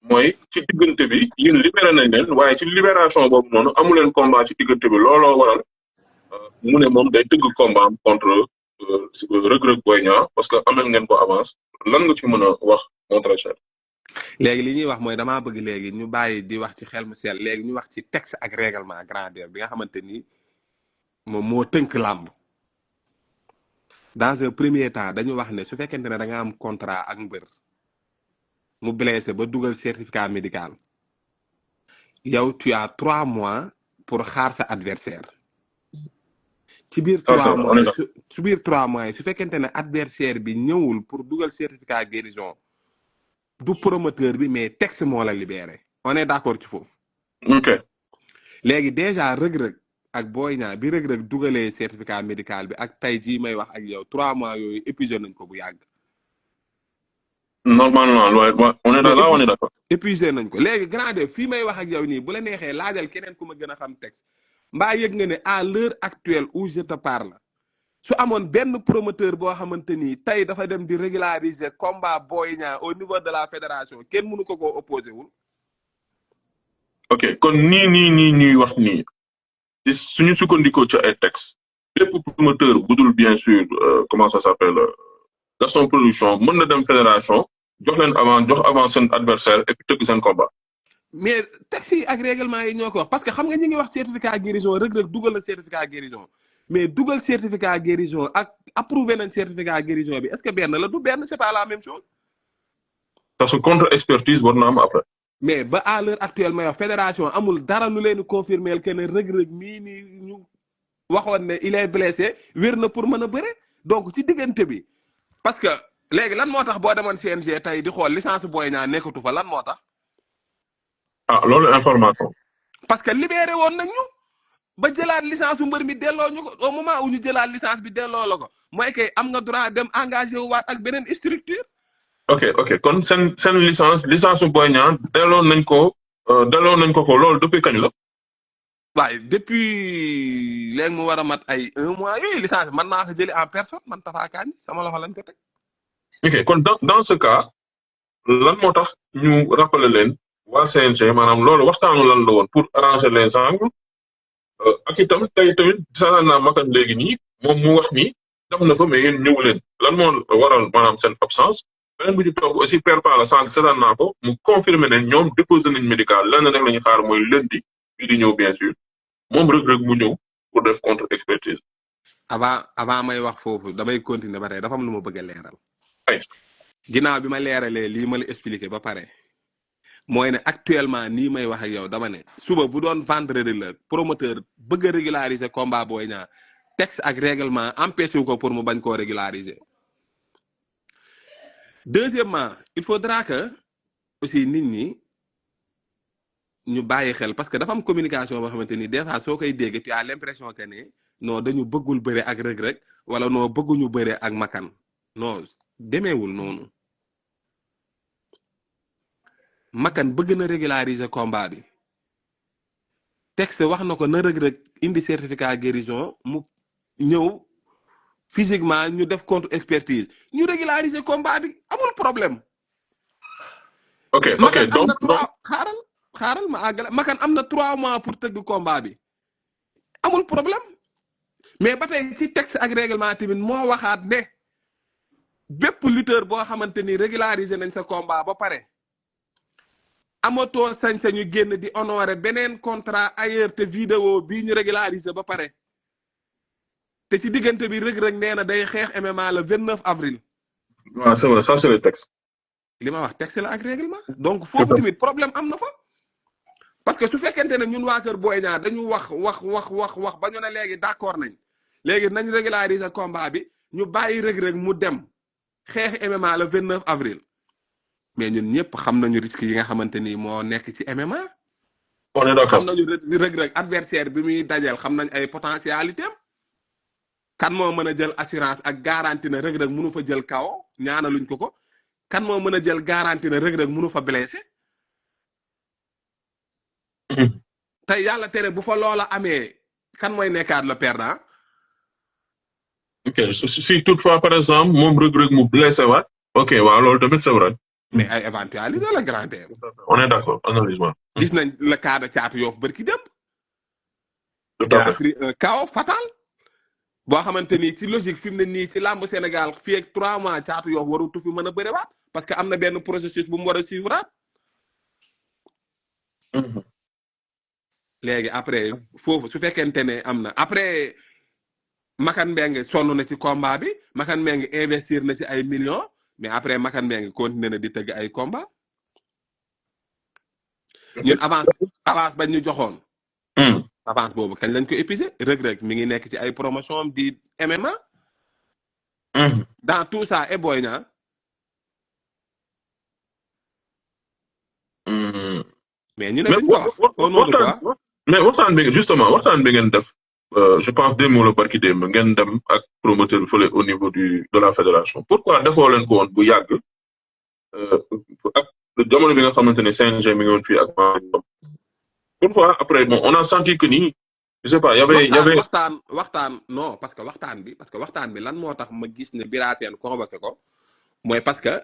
mooy ci diggante bi yéen libéré nañ leen waaye ci libération boobu noonu amu leen combat ci diggante bi looloo waral mu ne moom day tëgg combat am contre Reug Reug Boy Niang parce que amel ngeen ko avance lan nga ci mën a wax mon très cher. léegi li ñuy wax mooy damaa bëgg léegi ñu bàyyi di wax ci xel mu sell léegi ñu wax ci texte ak règlement grandeur bi nga xamante ni moom moo tënk làmb dans un premier temps dañu wax ne su fekkente ne da nga am contrat ak mbër mu blessé ba dugal certificat médical yow tu as 3 mois pour xaar sa adversaire ci biir 3 mois ci biir 3 mois yi su fekkente ne adversaire bi ñëwul pour dugal certificat guérison du promoteur bi mais texte moo la libéré on est d'accord ci foofu. ok léegi déjà Reug Reug ak Boy Niang bi Reug Reug dugalee certificat médical bi ak tey jii may wax ak yow 3 mois yooyu épuisé nañ ko bu yàgg. normalement on est là on est d'accord. épuisé nañ ko léegi grand def fii may wax ak yow nii bu la neexee laajal keneen ku ma gën a xam texte mbaa yëg nga ne à l'heure actuelle où je te parle su amoon benn promoteur boo xamante ni tey dafa dem di régulariser combat Boy Niang au niveau de la fédération kenn mënu ko koo opposé wul. ok kon nii ñuy wax nii ci suñu sukkandikoo ci ay texte bépp promoteur bu dul bien sûr comment ça s'appelle Gaston Production mën na dem fédération jox avant seen adversaire et puis tëgg seen combat. mais texte yi ak règlement yi ñoo ko wax parce que xam nga ñi ngi wax certificat guérison Reug Reug dugal na certificat guérison mais dugal certificat guérison ak approuvé nañ certificat guérison bi est-ce que benn la du benn c'est pas la même chose. parce que contre expertise war na am après. mais ba à l'heure actuelle may wax fédération amul dara lu leen confirmer que ne Reug Reug mii nii ñu waxoon ne il est blessé wér na pour mën a bëre donc ci diggante bi parce que léegi lan moo tax boo demoon CNG tey di xool licence Boy Niang nekkatu fa lan moo tax. ah loolu information. parce que libéré woon nañ ñu ba jëlaat licence bu mbër mi delloo ñu ko au moment où ñu jëlaat licence bi delloo la ko mooy kay am nga droit dem engagé wu waat ak beneen structure. ok kon seen licence Boy Niang delloo nañ ko loolu depuis kañ la. waaye depuis léegi mu war a mat ay 1 mois yooyu licence man naa ko jëlee en personne man Tafa Kandji sama loxo lañ ko teg. ok kon dans ce cas lan moo tax ñu rappeler leen waa CNG maanaam loolu waxtaanu lan la woon pour arranger les angles ak itam tey tamit saanaan naa Makan léegi nii moom mu wax ni dem na fa mais yéen ñëw leen lan moo waral maanaam seen absence. beneen bu ci toog aussi perpa la sànq seetaan naa ko mu confirmer ne ñoom déposé nañ médical lenn rek la ñu xaar mooy lundi bii di ñëw bien sûr moom Reug Reug mu ñëw pour def contre expertise. avant may wax foofu damay continuer ba tey dafa am lu ma bëgg a leeral. ay ginnaaw bi ma leeralee lii ma la expliqué ba pare mooy ne actuellement nii may wax ak yow dama ne suba bu doon vendredi la promoteur bëgg a régulariser combat Boy Niang texte ak règlement empêché wu ko pour mu bañ koo régulariser. Deuxièmement il faudra que aussi nit ñi ñu bàyyi xel parce que dafa am communication boo xamante ni des fois soo koy dégg tu as l'impression que ne non dañu bëggul bëre ak Reug Reug wala non bëgguñu bëre ak Makan non demeewul noonu Makan bëgg na régulariser combat bi texte wax na ko na Reug Reug indi certificat guérison mu ñëw physiquement ñu def contre expertise ñu régulariser combat bi amul problème. ok Makan am donc na 3 xaaral ma àggale Makan am na 3 mois pour tëgg combat bi amul problème mais ba tey ci texte ak règlement tamit moo waxaat ne bépp lutteur boo xamante ni régulariser nañ sa combat ba pare amatoo sañ-sañu génn di honorer beneen contrat ailleurs te vidéo bii ñu régulariser ba pare te ci diggante bi Reug Reug nee na day xeex MMA le 29 avril. waaw c'est vrai ça c'est le texte. li ma wax texte la ak règlement donc foofu tamit problème am na fa parce que su fekkente ne ñun waa kër Boy Niang dañu wax ba ñu ne léegi d'accord nañ léegi nañ régulariser combat bi ñu bàyyi Reug Reug mu dem xeex MMA le 29 avril mais ñun ñëpp xam nañu risque yi nga xamante ni moo nekk ci MMA. on est d'accord xam nañu Reug Reug adversaire bi muy dajeel xam nañ ay potentialité am kan moo mën a jël assurance ak garantie ne Reug Reug mënu fa jël kaw ñaanaluñ ko kan moo mën a jël garantie ne Reug Reug mënu fa blessé tey yàlla tere bu fa loola amee kan mooy nekkaat le perdant. ok si toutefois par exemple moom Reug Reug mu blessé waat ok waaw loolu tamit c'est vrai. mais ay éventualité la grand père. on est d'accord analyse. gis nañ le cas de Thiatou Yoff bërki démb. tout à fait il a pris un chaos fatal. boo xamante ni ci logique fi mu ne nii ci làmb Sénégal fii ak 3 mois Thiatou Yoff warutu fi mën a bëriwaat parce que am na benn processus bu mu war a suivre. léegi après foofu su fekkente ne am na après Makan Mbengue sonn na ci combat bi Makan Mbengue investir na ci ay millions mais après Makan Mbengue continué na di tëgg ay combat ñun avance bañ ñu joxoon. avance boobu kañ lañ ko épuisé Reug Reug mi ngi nekk ci ay promotion di MMA. dans tout ça et Boy Niang. mais ñu ne dañ ko wax au nom de quoi. mais waxtaan bi justement waxtaan bi ngeen def je pense démb la barki démb ngeen dem ak promoteur fële au niveau de la fédération pourquoi defoo leen ko woon bu yàgg ak jamono bi nga xamante ne CNG mi ngi woon fii ak pourquoi après bon on a senti que ni je sais pas y avait waxtaan non parce que waxtaan bi lan moo tax ma gis ne Bira Sène convoqué ko mooy parce que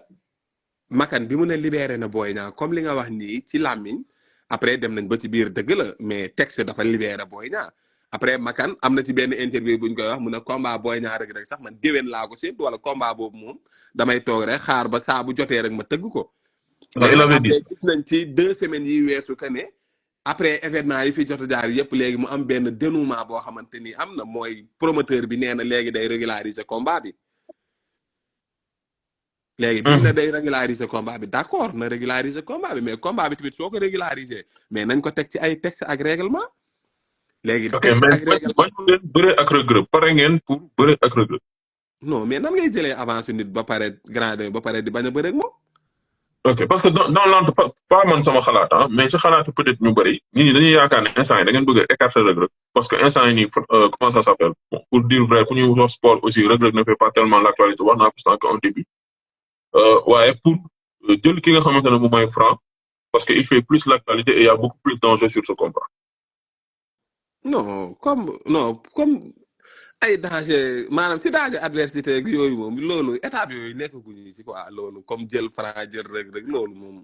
Makan bi mu ne libéré na Boy Niang comme li nga wax nii ci làmmiñ après dem nañ ba ci biir dëgg la mais texte dafa libéré Boy Niang après Makan am na ci benn interview buñ koy wax mu ne combat Boy Niang Reug Reug sax man déwén laa ko séntu wala combat boobu moom damay toog rek xaar ba saa bu jotee rek ma tëgg ko. après gis nañ ci 2 semaines yi weesu que ne après événement yi fi jot a jaar yëpp léegi mu am benn dénouement boo xamante ni am na mooy promoteur bi nee na léegi day régulariser combat bi. léegi bi mu ne day régulariser combat bi d'accord na régulariser combat bi mais combat bi tamit soo ko régulariser mais nañ ko teg ci ay texte ak règlement. léegi ok mais ngeen bëre ak Reug Reug pare ngeen pour bëre ak Reug Reug. non mais nan ngay jëlee avance nit ba pare gradé ba pare di bañ a bëre ak moom. ok parce que dans l'entre pas man sama xalaat ah mais ci xalaatu peut-être ñu bëri nit ñi dañuy yaakaar ne instant yi da ngeen bëgg a écarter Reug Reug parce que instant yi nii comment ça s'appelle bon pour dire vrai pour ñu wax sport aussi Reug Reug ne fait pas tellement l'actualité wax naa ko sànq en début waaye pour jël ki nga xamante ne moom mooy Franc parce que il fait plus l'actualité et il y a beaucoup plus d'enjeux sur ce combat. non comme ay danger maanaam ci danger adversité ak yooyu moom loolu étape yooyu nekkaguñu ci quoi loolu comme jël Franc jël Reug Reug loolu moom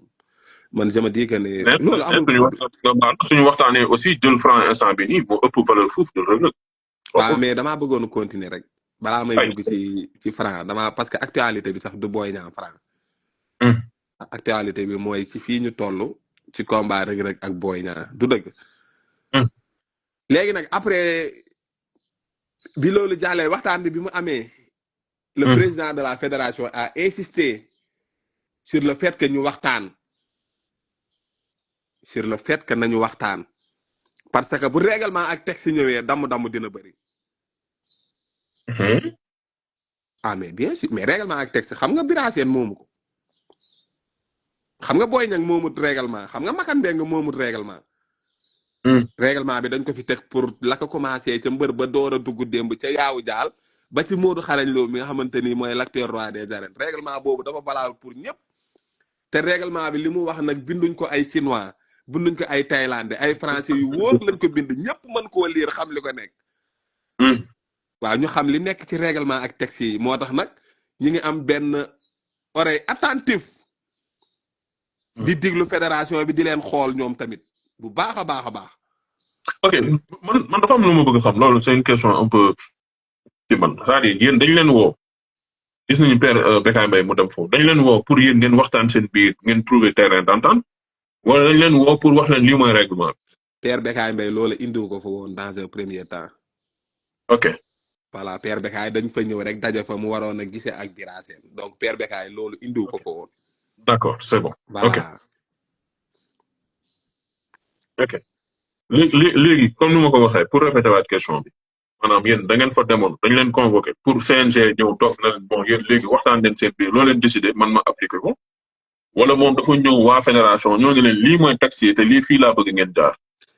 man je me dis que ne. loolu amul suñu waxtaanee aussi jël Franc instant bi nii moo ëpp valeur foofu jël Reug Reug. waaw mais damaa bëggoon continuer rek. balaa may dugg ci Franc damaa parce que actualité bi sax du Boy Niang Franc. actualité bi mooy ci fii ñu toll ci combat Reug Reug ak Boy Niang du dëgg. léegi nag après bi loolu jàllee waxtaan bi mu amee. le président de la fédération a insisté sur le fait que ñu waxtaan. sur le fait que nañu waxtaan. parce que bu règlement ak texte ñëwee damm dina bëri. ah mais bien sûr mais règlement ak texte xam nga Bira Sène moomu ko. xam nga Boy Niang moomut règlement xam nga Makan Mbengue moomut règlement. règlement bi dañ ko fi teg pour la ko commencé ca mbër ba door a dugg démb ca yaawu jaal ba ci Modou Xarañ Lo mi nga xamante ni mooy l'acteur roi des arènes règlement boobu dafa valable pour ñëpp te règlement bi li mu wax nag binduñ ko ay chinois binduñ ko ay thaïlandais ay français yu wóor lañ ko bind ñëpp mën koo lire xam li ko nekk. waaw ñu xam li nekk ci règlement ak texte yi moo tax nag ñu ngi am benn oreille attentive di diglu fédération bi di leen xool ñoom tamit bu baax a baax a baax. ok man dafa am lu ma bëgg xam loolu c'est une question un peu ci man c'est-à-dire yéen dañ leen woo gis nañu père Bécaye Mbaye mu dem foofu dañ leen woo pour yéen ngeen waxtaan seen biir ngeen trouver terrain d'entente wala dañ leen woo pour wax leen lii mooy règlement. père Bécaye Mbaye loolu indiwu ko fa woon dans un premier temps. ok. voilà père Bécaye dañ fa ñëw rek daje fa mu waroon a gisee ak Bira Sène donc père Bécaye loolu indiwu ko fa woon. d'accord c'est bon. voilà. ok léegi comme ni ma ko waxee pour répéter waat question bi maanaam yéen da ngeen fa demoon dañ leen convoqué pour CNG ñëw toog na bon yéen léegi waxtaan leen seen biir loo leen décidé man ma appliqué ko wala moom dafa ñëw waa fédération ñoo ne leen lii mooy taxi te lii fii laa bëgg ngeen jaar.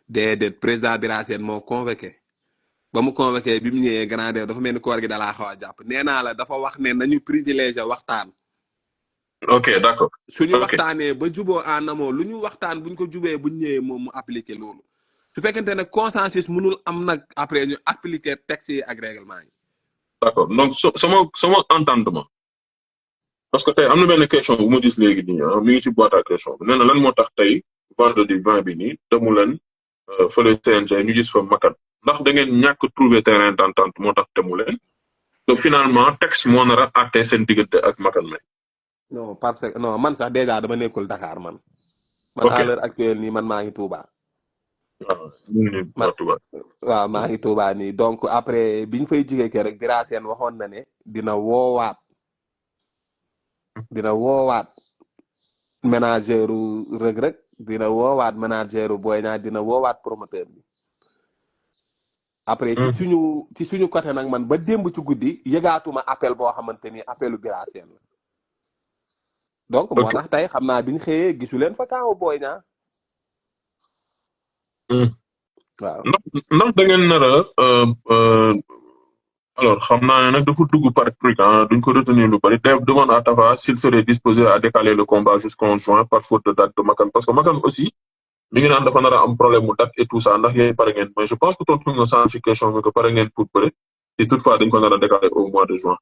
déedéet président Bira Sène moo convoqué ba mu convoqué bi mu ñëwee Grand Yoff dafa mel ni koor gi dalaa xaw a jàpp nee naa la dafa wax ne nañu privilégié waxtaan. ok d'accord. suñu waxtaanee ba juboo en amont lu ñu waxtaan buñ ko jubee buñ ñëwee moom mu appliqué loolu su fekkente ne consensus mënul am nag après ñu appliqué texte yi ak règlement yi. d'accord donc sama entendement parce que tey am na benn question bu ma gis léegi nii mi ngi ci boîte à question bi nee na lan moo tax tey vendredi 20 bi nii demu leen fële CNG ñu gis fa makan ndax da ngeen ñàkk trouver terrain d'entente moo tax demu leen te finalement texte moo nar a àtte seen diggante ak makan may. non parce que non man sax déjà dama nekkul Dakar man. man à l'heure actuelle nii man maa ngi Touba. waaw maa ngi Touba nii donc après biñ fay jigee ke rek Bira Sène waxoon na ne dina woowaat manageru Reug Reug dina woowaat manageru Boy Niang dina woowaat promoteur bi après ci suñu côté nag man ba démb ci guddi yëgaatuma appel boo xamante ni appelu Bira Sène la donc moo tax tey xam naa biñ xëyee gisu leen fa kaaw Boy Niang waaw ndax da ngeen nar a alors xam naa ne nag dafa dugg par truc duñ ko retenir lu bari demande à Tapha s'il serait disposé à décaler le combat jusqu'en juin par faute de date de Makan parce que Makan aussi mi ngi naan dafa nar a am problème mu date et tout ça ndax yéen pare ngeen mais je pense que tontu nga sànq ci question bi que pare ngeen pour bëre et toutefois dañ ko nar a décaler au mois de juin.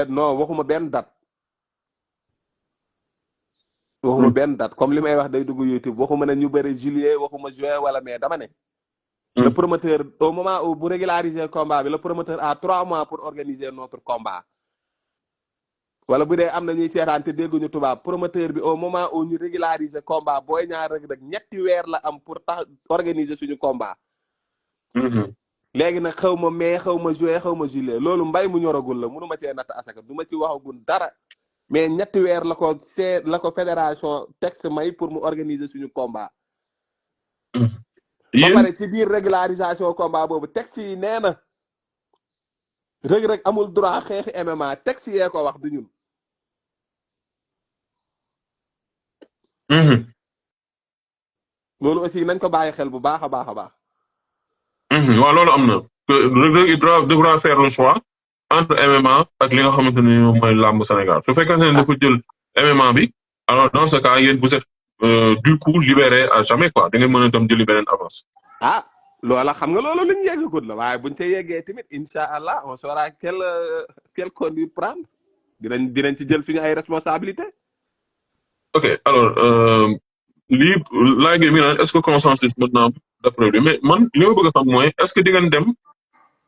non waxuma benn date. waxuma benn date comme li may wax day dugg YouTube waxuma ne ñu bëri juillet waxuma juin wala mais dama ne. le promoteur au moment où bu régulariser combat bi le promoteur a 3 mois pour organiser notre combat. wala bu dee am na ñuy seetaan te dégguñu tubaab promoteur bi au moment où ñu régulariser combat Boy Niang Reug Reug ñetti weer la am pour tax organiser suñu combat. léegi nag xaw ma mai xaw ma juin xaw ma juillet loolu mbay mu ñoragul la mënu ma cee natt asaka du ma ci waxagul dara. mais ñetti weer la ko fédération texte may pour mu organiser suñu combat. ba pare ci biir régularisation combat boobu texte yi nee na Reug Reug amul droit xeexi MMA texte yee ko wax du ñun. loolu aussi nañ ko bàyyi xel bu baax a baax a baax. waaw loolu am na Reug Reug il devra faire le choix entre MMA ak li nga xamante ne moom mooy làmb Sénégal su fekkee ne dafa jël MMA bi alors dans ce cas yéen vous êtes du coup libéré à jamais quoi da ngeen mën a dem jëli beneen avance. loola xam nga loolu lu ñu yeggagul la waaye buñ ca yeggee tamit incha allah on saura quelle conduite prendre dinañ ci jël suñu ay responsabilité. ok alors lii laaj mi naan est-ce que consensus maintenant d'après lui mais man li ma bëgg a xam mooy est-ce que di ngeen dem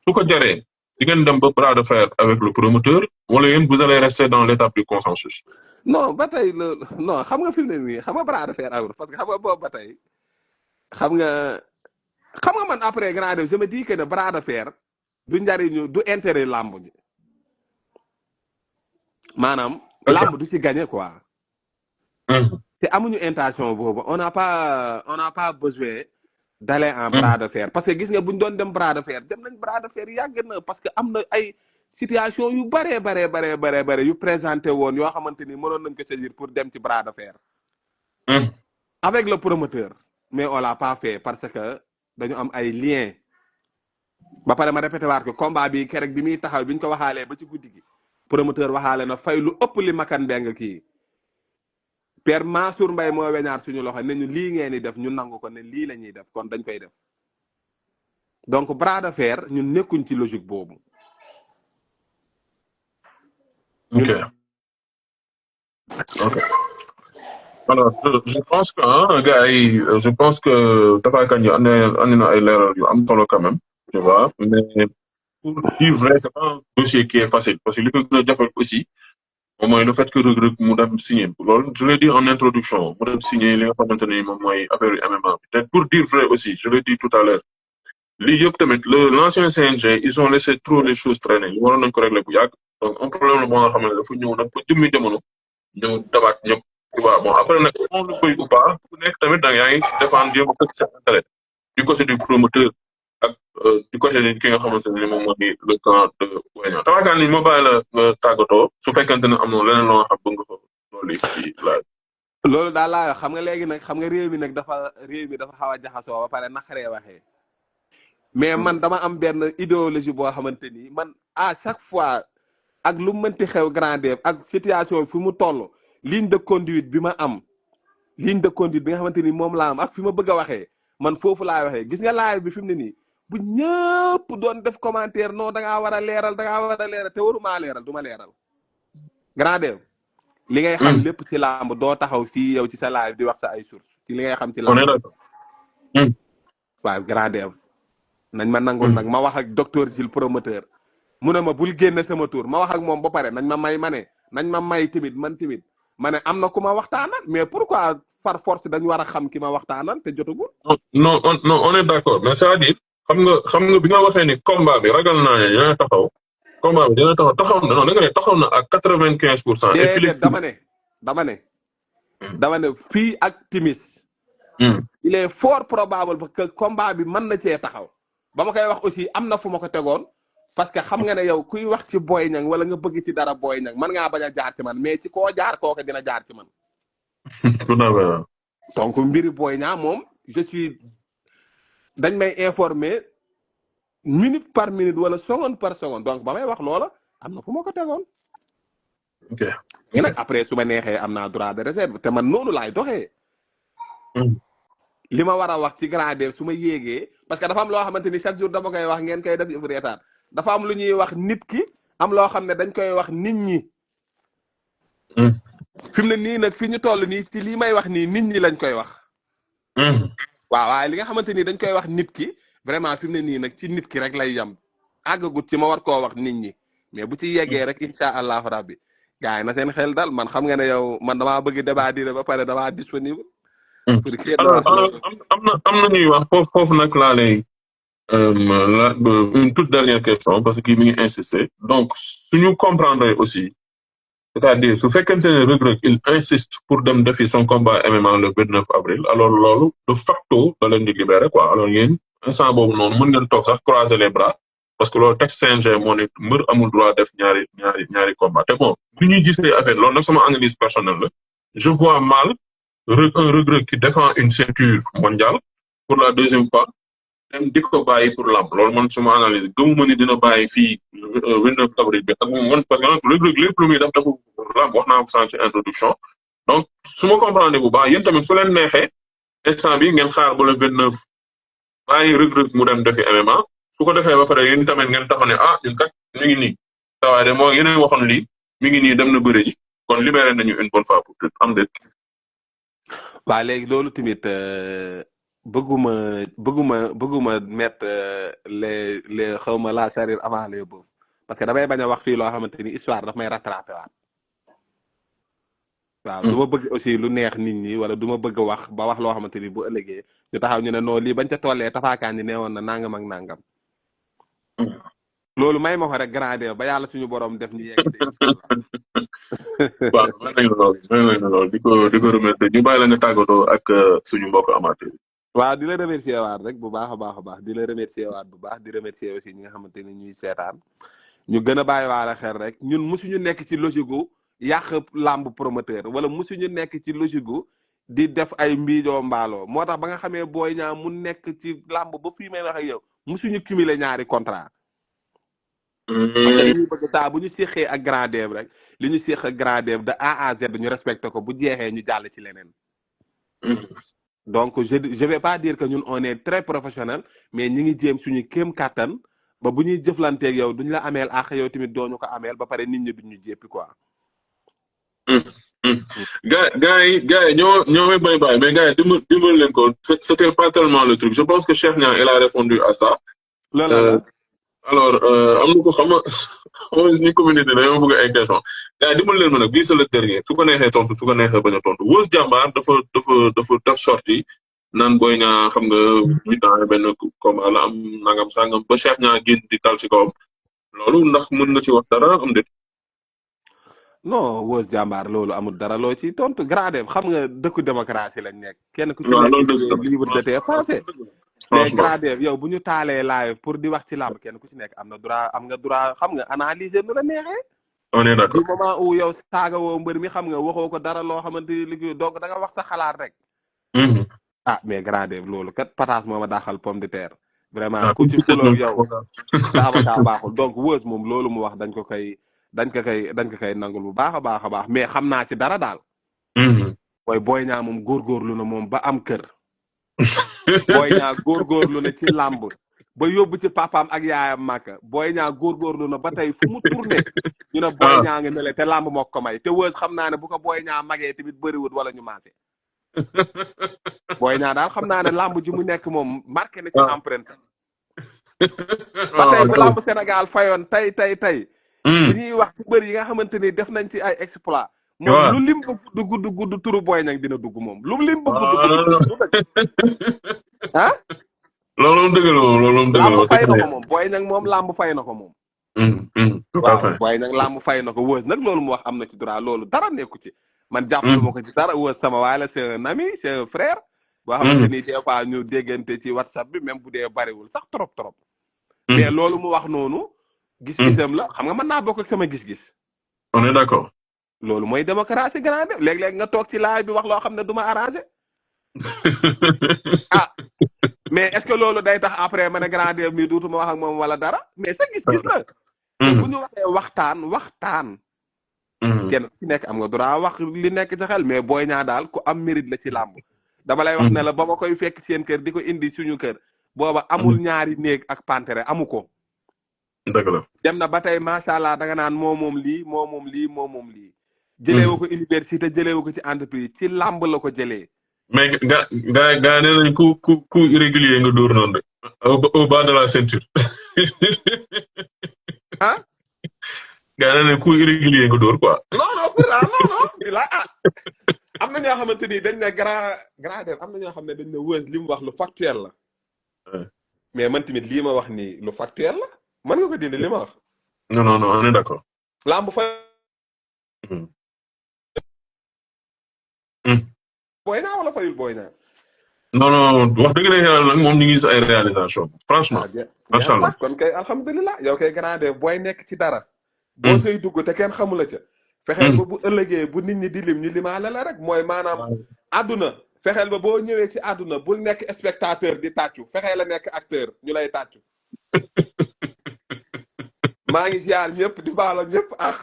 su ko jaree di ngeen dem ba bras de fer avec le promoteur wala yéen vous allez rester dans l'étape du consensus. non ba tey non xam nga fi mu ne nii xam nga bras de fer amul parce que xam nga boobu ba tey xam nga man après Grand Yoff je me dis que ne bras de fer du njariñu du intérêt làmb ji maanaam. làmb du ci gagner quoi. te amuñu intention boobu on n'a pas besoin d'aller en bras de fer parce que gis nga buñ doon dem bras de fer dem nañ bras de fer yàgg na parce que am na ay situation yu bare yu présenté woon yoo xamante ni mënoon nañ ko saisir pour dem ci bras de fer. avec le promoteur mais on l'a pas fait parce que dañu am ay liens ba pare ma répété waat ko combat bi kerek bi muy taxaw bi ñu ko waxaalee ba ci guddi gi promoteur waxaale na fay lu ëpp li Makan Mbeng kii Père Mansour Mbaye moo weñaar suñu loxo ne ñu lii ngeen di def ñu nangu ko ne lii la ñuy def kon dañ koy def donc bras de fer ñun nekkuñ ci logique boobu. ok ok alors je pense que gars yi je pense que Tapha Kandji andi na ay leeral yu am solo quand même tu vois mais pour dire vrai c'est pas un dossier qui est facile parce que li ko gën a jafal aussi moom mooy le fait que Reug Reug mu dem signer loolu je l'ai dit en introduction mu dem signer li nga xamante ni moom mooy affaire yu MMA bi te pour dire vrai aussi je l'ai dit tout à l'heure lii yëpp tamit l'ancien CNG ils ont laissé trop les choses traîner ñu waroon nañ ko régler bu yàgg donc un problème la boo nga xam ne dafa ñëw nag ba jëmmi jamono ñëw dabaat ñëpp tu vois bon après nag on le peut ou pas ku nekk tamit da yaa ngi défendre jéem a sa intérêt du côté du promoteur ak du côté de ki nga xamante ne moom mooy le camp de Boy Niang Tapha Kandji moo bàyyi la nga tàggatoo su fekkente ne am na leneen loo nga xam bëgg nga ko loolu ci laaj. loolu daal laa wax xam nga léegi nag xam nga réew mi nag dafa xaw a jaxasoo ba pare naqaree waxee mais man dama am benn idéologie boo xamante ni man à chaque fois ak lu mënti xew grandeur ak situation fi mu toll ligne de conduite bi ma am ligne de conduite bi nga xamante ni moom laa am ak fi ma bëgg a waxee man foofu laay waxee gis nga live bi fi mu ne nii bu ñëpp doon def commentaire non da ngaa war a leeral te waruma leeral du ma leeral grandeur li ngay xam lépp ci làmb doo taxaw fii yow ci sa live di wax sa ay source ci li ngay xam ci làmb waaw grandeur nañ ma nangul nag ma wax ak docteur Gilles promoteur mu ne ma bul génne sama tour ma wax ak moom ba pare nañ ma may nañ ma may timit man timit ma ne am na ku ma waxtaanal mais pourquoi par force dañ war a xam ki ma waxtaanal te jotagul. non on est d'accord mais c'est-à-dire xam nga bi nga waxee ni combat bi ragal naa ne dina taxaw combat bi dina taxaw na non da nga ne taxaw na ak 95%. déedéet dama ne fii ak timis il est fort probable que combat bi mën na cee taxaw ba ma koy wax aussi am na fu ma ko tegoon parce que xam nga ne yow kuy wax ci Boy Niang wala nga bëgg ci dara Boy Niang mën ngaa bañ a jaar ci man mais ci koo jaar kooku dina jaar ci man. donc mbiri Boy Niang moom je suis dañ may informer minute par minute wala seconde par seconde donc ba may wax loola am na fu ma ko tegoon. ok mais nag après su ma neexee am naa droit de réserve te man noonu laay doxee. li ma war a wax ci grandeur su ma yéegee parce que dafa am loo xamante ni chaque jour dama koy wax ngeen koy def yëfu reetaan dafa am lu ñuy wax nit ki am loo xam ne dañ koy wax nit ñi. fi mu ne nii nag fi ñu toll nii ci lii may wax nii nit ñi lañ koy wax. waaw waaye li nga xamante ni dañ koy wax nit ki vraiment fi mu ne nii nag ci nit ki rek lay yam àggagut ci ma war koo wax nit ñi mais bu ci yeggee rek incha allahu rabbi gars yi na seen xel dal man xam nga ne yow man damaa bëgg débat dire ba pare damaa disponible. alors am na ñuy wax foofu nag laa lay une toute dernière question parce que kii mi ngi insister donc suñu comprendre aussi c'est-à-dire su fekkente ne Reug Reug il insiste pour dem defi son combat MMA le 29 avril alors loolu de facto da leen di libérer quoi alors yéen instant boobu noonu mën ngeen toog sax croiser les bras parce que loolu texte CNG moo ne mbër amul droit def ñaari combat te bon bu ñuy gisee affaire loolu nag sama analyse personnelle la je vois mal un Reug Reug qui défend une ceinture mondiale pour la deuxième fois dem di ko bàyyi pour lamb loolu man suma analyse gëmuma ni dina bàyyi fii 29 avril bi ak moom parce que nag Reug Reug lépp lu muy def dafa lamb wax naa ko sànq ci introduction donc su ma comprendre bu baax yéen tamit su leen neexee instant bi ngeen xaar ba le 29 bàyyi Reug Reug mu dem defi MMA su ko defee ba pare yéen tamit ngeen taxaw ne ñun kat ñu ngi nii tawaay de moo yeneen waxoon lii mi ngi nii dem na bëre ji kon libéré nañu une bonne fois pour tout am déet. waa léegi loolu tamit bëgguma mettre les xawma la charrue avant les bœufs parce que damay bañ a wax fii loo xamante ni histoire daf may rattrapé waat waaw du ma bëgg aussi lu neex nit ñi wala du ma bëgg wax ba wax loo xamante ni bu ëllëgee ñu taxaw ñu ne non lii bañ ca tollee Tapha Kandji nee woon na nangam ak nangam loolu may ma ko rek grandeur ba yàlla suñu borom def ñu yegg waaw may nañu lool di ko remercier ñu bàyyi la nga tàggatoo ak suñu mbokk amateur waaw di la remercier waat rek bu baax a baax di la remercier waat bu baax di remercier aussi ñi nga xamante ni ñuy seetaan ñu gën a bàyyi waale xel rek ñun musuñu nekk ci logique gu yàq làmb promoteur wala musuñu nekk ci logique gu di def ay mbiijoo mbaaloo moo tax ba nga xamee Boy Niang mu nekk ci làmb ba fii may wax ak yow musuñu cumuler ñaari contrat parce que dañuy bëgg saa bu ñu séqee ak Grand Dev rek li ñu séq ak Grand Dev de A à Z ñu respecté ko bu jeexee ñu jàll ci leneen donc je vais pas dire que ñun on est très professionnel mais ñi ngi jéem suñu kéem kàttan ba bu ñuy jëflanteeg yow duñ la ameel ak yow tamit dooñu ko ameel ba pare nit ñi duñu jéppi quoi gars yi ñoo may bay mais gars yi dimbal leen ko c'était pas tellement le truc je pense que Cheikh Niang il a répondu à ça loolu alors am na ko xam nga suñu communauté dañoo bëgg ay question gars yi dimbal leen ma nag bii c'est le dernier su ko neexee tontu su ko neexee bañ a tontu Wos Jàmbaar dafa def sorti naan Boy Niang xam nga ñu daan benn combat la am nangam sangam ba Cheikh Niang génn di dal ci kawam loolu ndax mën nga ci wax dara am déet non Wos Jàmbaar loolu amul dara loo ci tontu Grand Dev xam nga dëkku démocratie lañ nekk kenn ku ci nekk libre de tes pensées mais Grand Dev yow bu ñu taalee live pour di wax ci làmb kenn ku ci nekk am nga droit xam nga analyser nu la neexee on est d'accord du moment où yow saaga woo mbër mi xam nga waxoo ko dara loo xamante ni liggéey donc da nga wax sa xalaat rek ah mais Grand Dev loolu kat pataas moo ma daaxal pomme de terre vraiment ku ci xuloo yow sa avocat baaxul donc Wos moom loolu mu wax dañ ko koy nangul bu baax a baax mais xam naa ci dara daal mooy Boy Niang moom góorgóorlu na moom ba am kër Boy Niang góorgóorlu na ci làmb ba yóbbu ci papaam ak yaayam màkka Boy Niang góorgóorlu na ba tey fu mu tourné ñu ne Boy Niang nga nele te làmb moo ko may te Wos xam naa ne bu ko Boy Niang magee tamit bëriwut wala ñu maase Boy Niang daal xam naa ne làmb ji mu nekk moom marqué na ci empreinte ba tey bu làmb Sénégal fayoon tey bu ñuy wax ci mbër yi nga xamante ni def nañ ci ay exploit moom lu lim ba gudd turu Boy Niang dina dugg moom lu lim ba gudd ah loolu dëgg la làmb fay na ko moom Boy Niang moom làmb fay na ko moom waaw Boy Niang làmb fay na ko Wos nag loolu mu wax am na ci droit loolu dara nekku ci man jàppale ma ko ci dara Wos sama waay la c'est un ami c'est un frère boo xamante ni des fois ñu déggante ci WhatsApp bi même bu dee bariwul sax trop mais loolu mu wax noonu gis-gisam la xam nga mën naa bokk ak sama gis-gis on est d'accord loolu mooy démocratie Grand Dev léeg-léeg nga toog ci live bi wax loo xam ne du ma arrangé mais est-ce que loolu day tax après ma ne Grand Dev mi duutuma wax ak moom wala dara mais sa gis-gis la te bu ñu waxee waxtaan kenn ci nekk am nga droit wax li nekk ci xel mais Boy Niang daal ku am mérite la ci làmb dama lay wax ne la ba ma koy fekk seen kër di ko indi suñu kër booba amul ñaari néeg ak pantere amu ko dëgg la dem na ba tey macha allah da nga naan moom lii jëlee wu ko université jëlee wu ko ci entreprise ci làmb la ko jëlee. mais gaa nee nañ ku irrégulier nga dóor noonu de au bas de la ceinture. ah. gaa nee nañ ku irrégulier nga dóor quoi. non am na ñoo xamante ni dañ ne Grand Dev am na ñoo xam ne dañ ne Wos li mu wax lu factuel la. mais man tamit lii ma wax nii lu factuel la. mën nga ko dindi li ma wax. non on est d'accord. lamb fa. Boy Niang wala fayul Boy Niang. non wax dëgg yàlla nag moom ñu ngi gis ay réalisation franchement. macha allah kon kay alhamdulilah yow kay Grand Dev booy nekk ci dara. boo say dugg te kenn xamula ca. fexeel ba bu ëllëgee bu nit ñi di lim ñu limaale la rek mooy maanaam. àdduna fexeel ba boo ñëwee ci àdduna bul nekk spectateur di tàccu fexeel la nekk acteur ñu lay tàccu. maa ngi ziar ñëpp di baalo ñëpp ak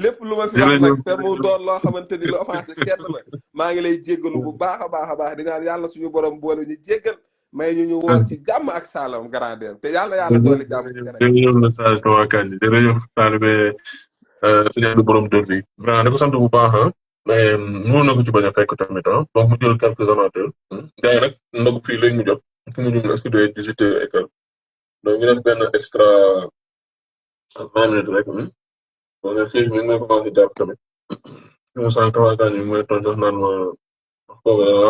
lépp lu ma fi wax nag te mu doon loo xamante ni lu offensé kenn la maa ngi lay jéggalu bu baax a baax di ñaan yàlla suñu borom boole ñu jéggal may ñu woor ci jàmm ak saalam Grand Dev te yàlla doole jàmm ci Sénégal. jërëjëf message Tawa Kandji jërëjëf taalibe sëñ Abdou borom dër bi vraiment da ko sant bu baax mais mënoon na ko ci bañ a fekk tamit donc mu jël quelques amateurs gars yi nag ndogu fii léegi mu jot fu mu jum est-ce que doy 18h et quelques donc ñu def benn extra 20 minutes rek bon mais fii mi ngi commencé jàpp tamit mu sànq Tawa Kandji mooy toog jox naan ma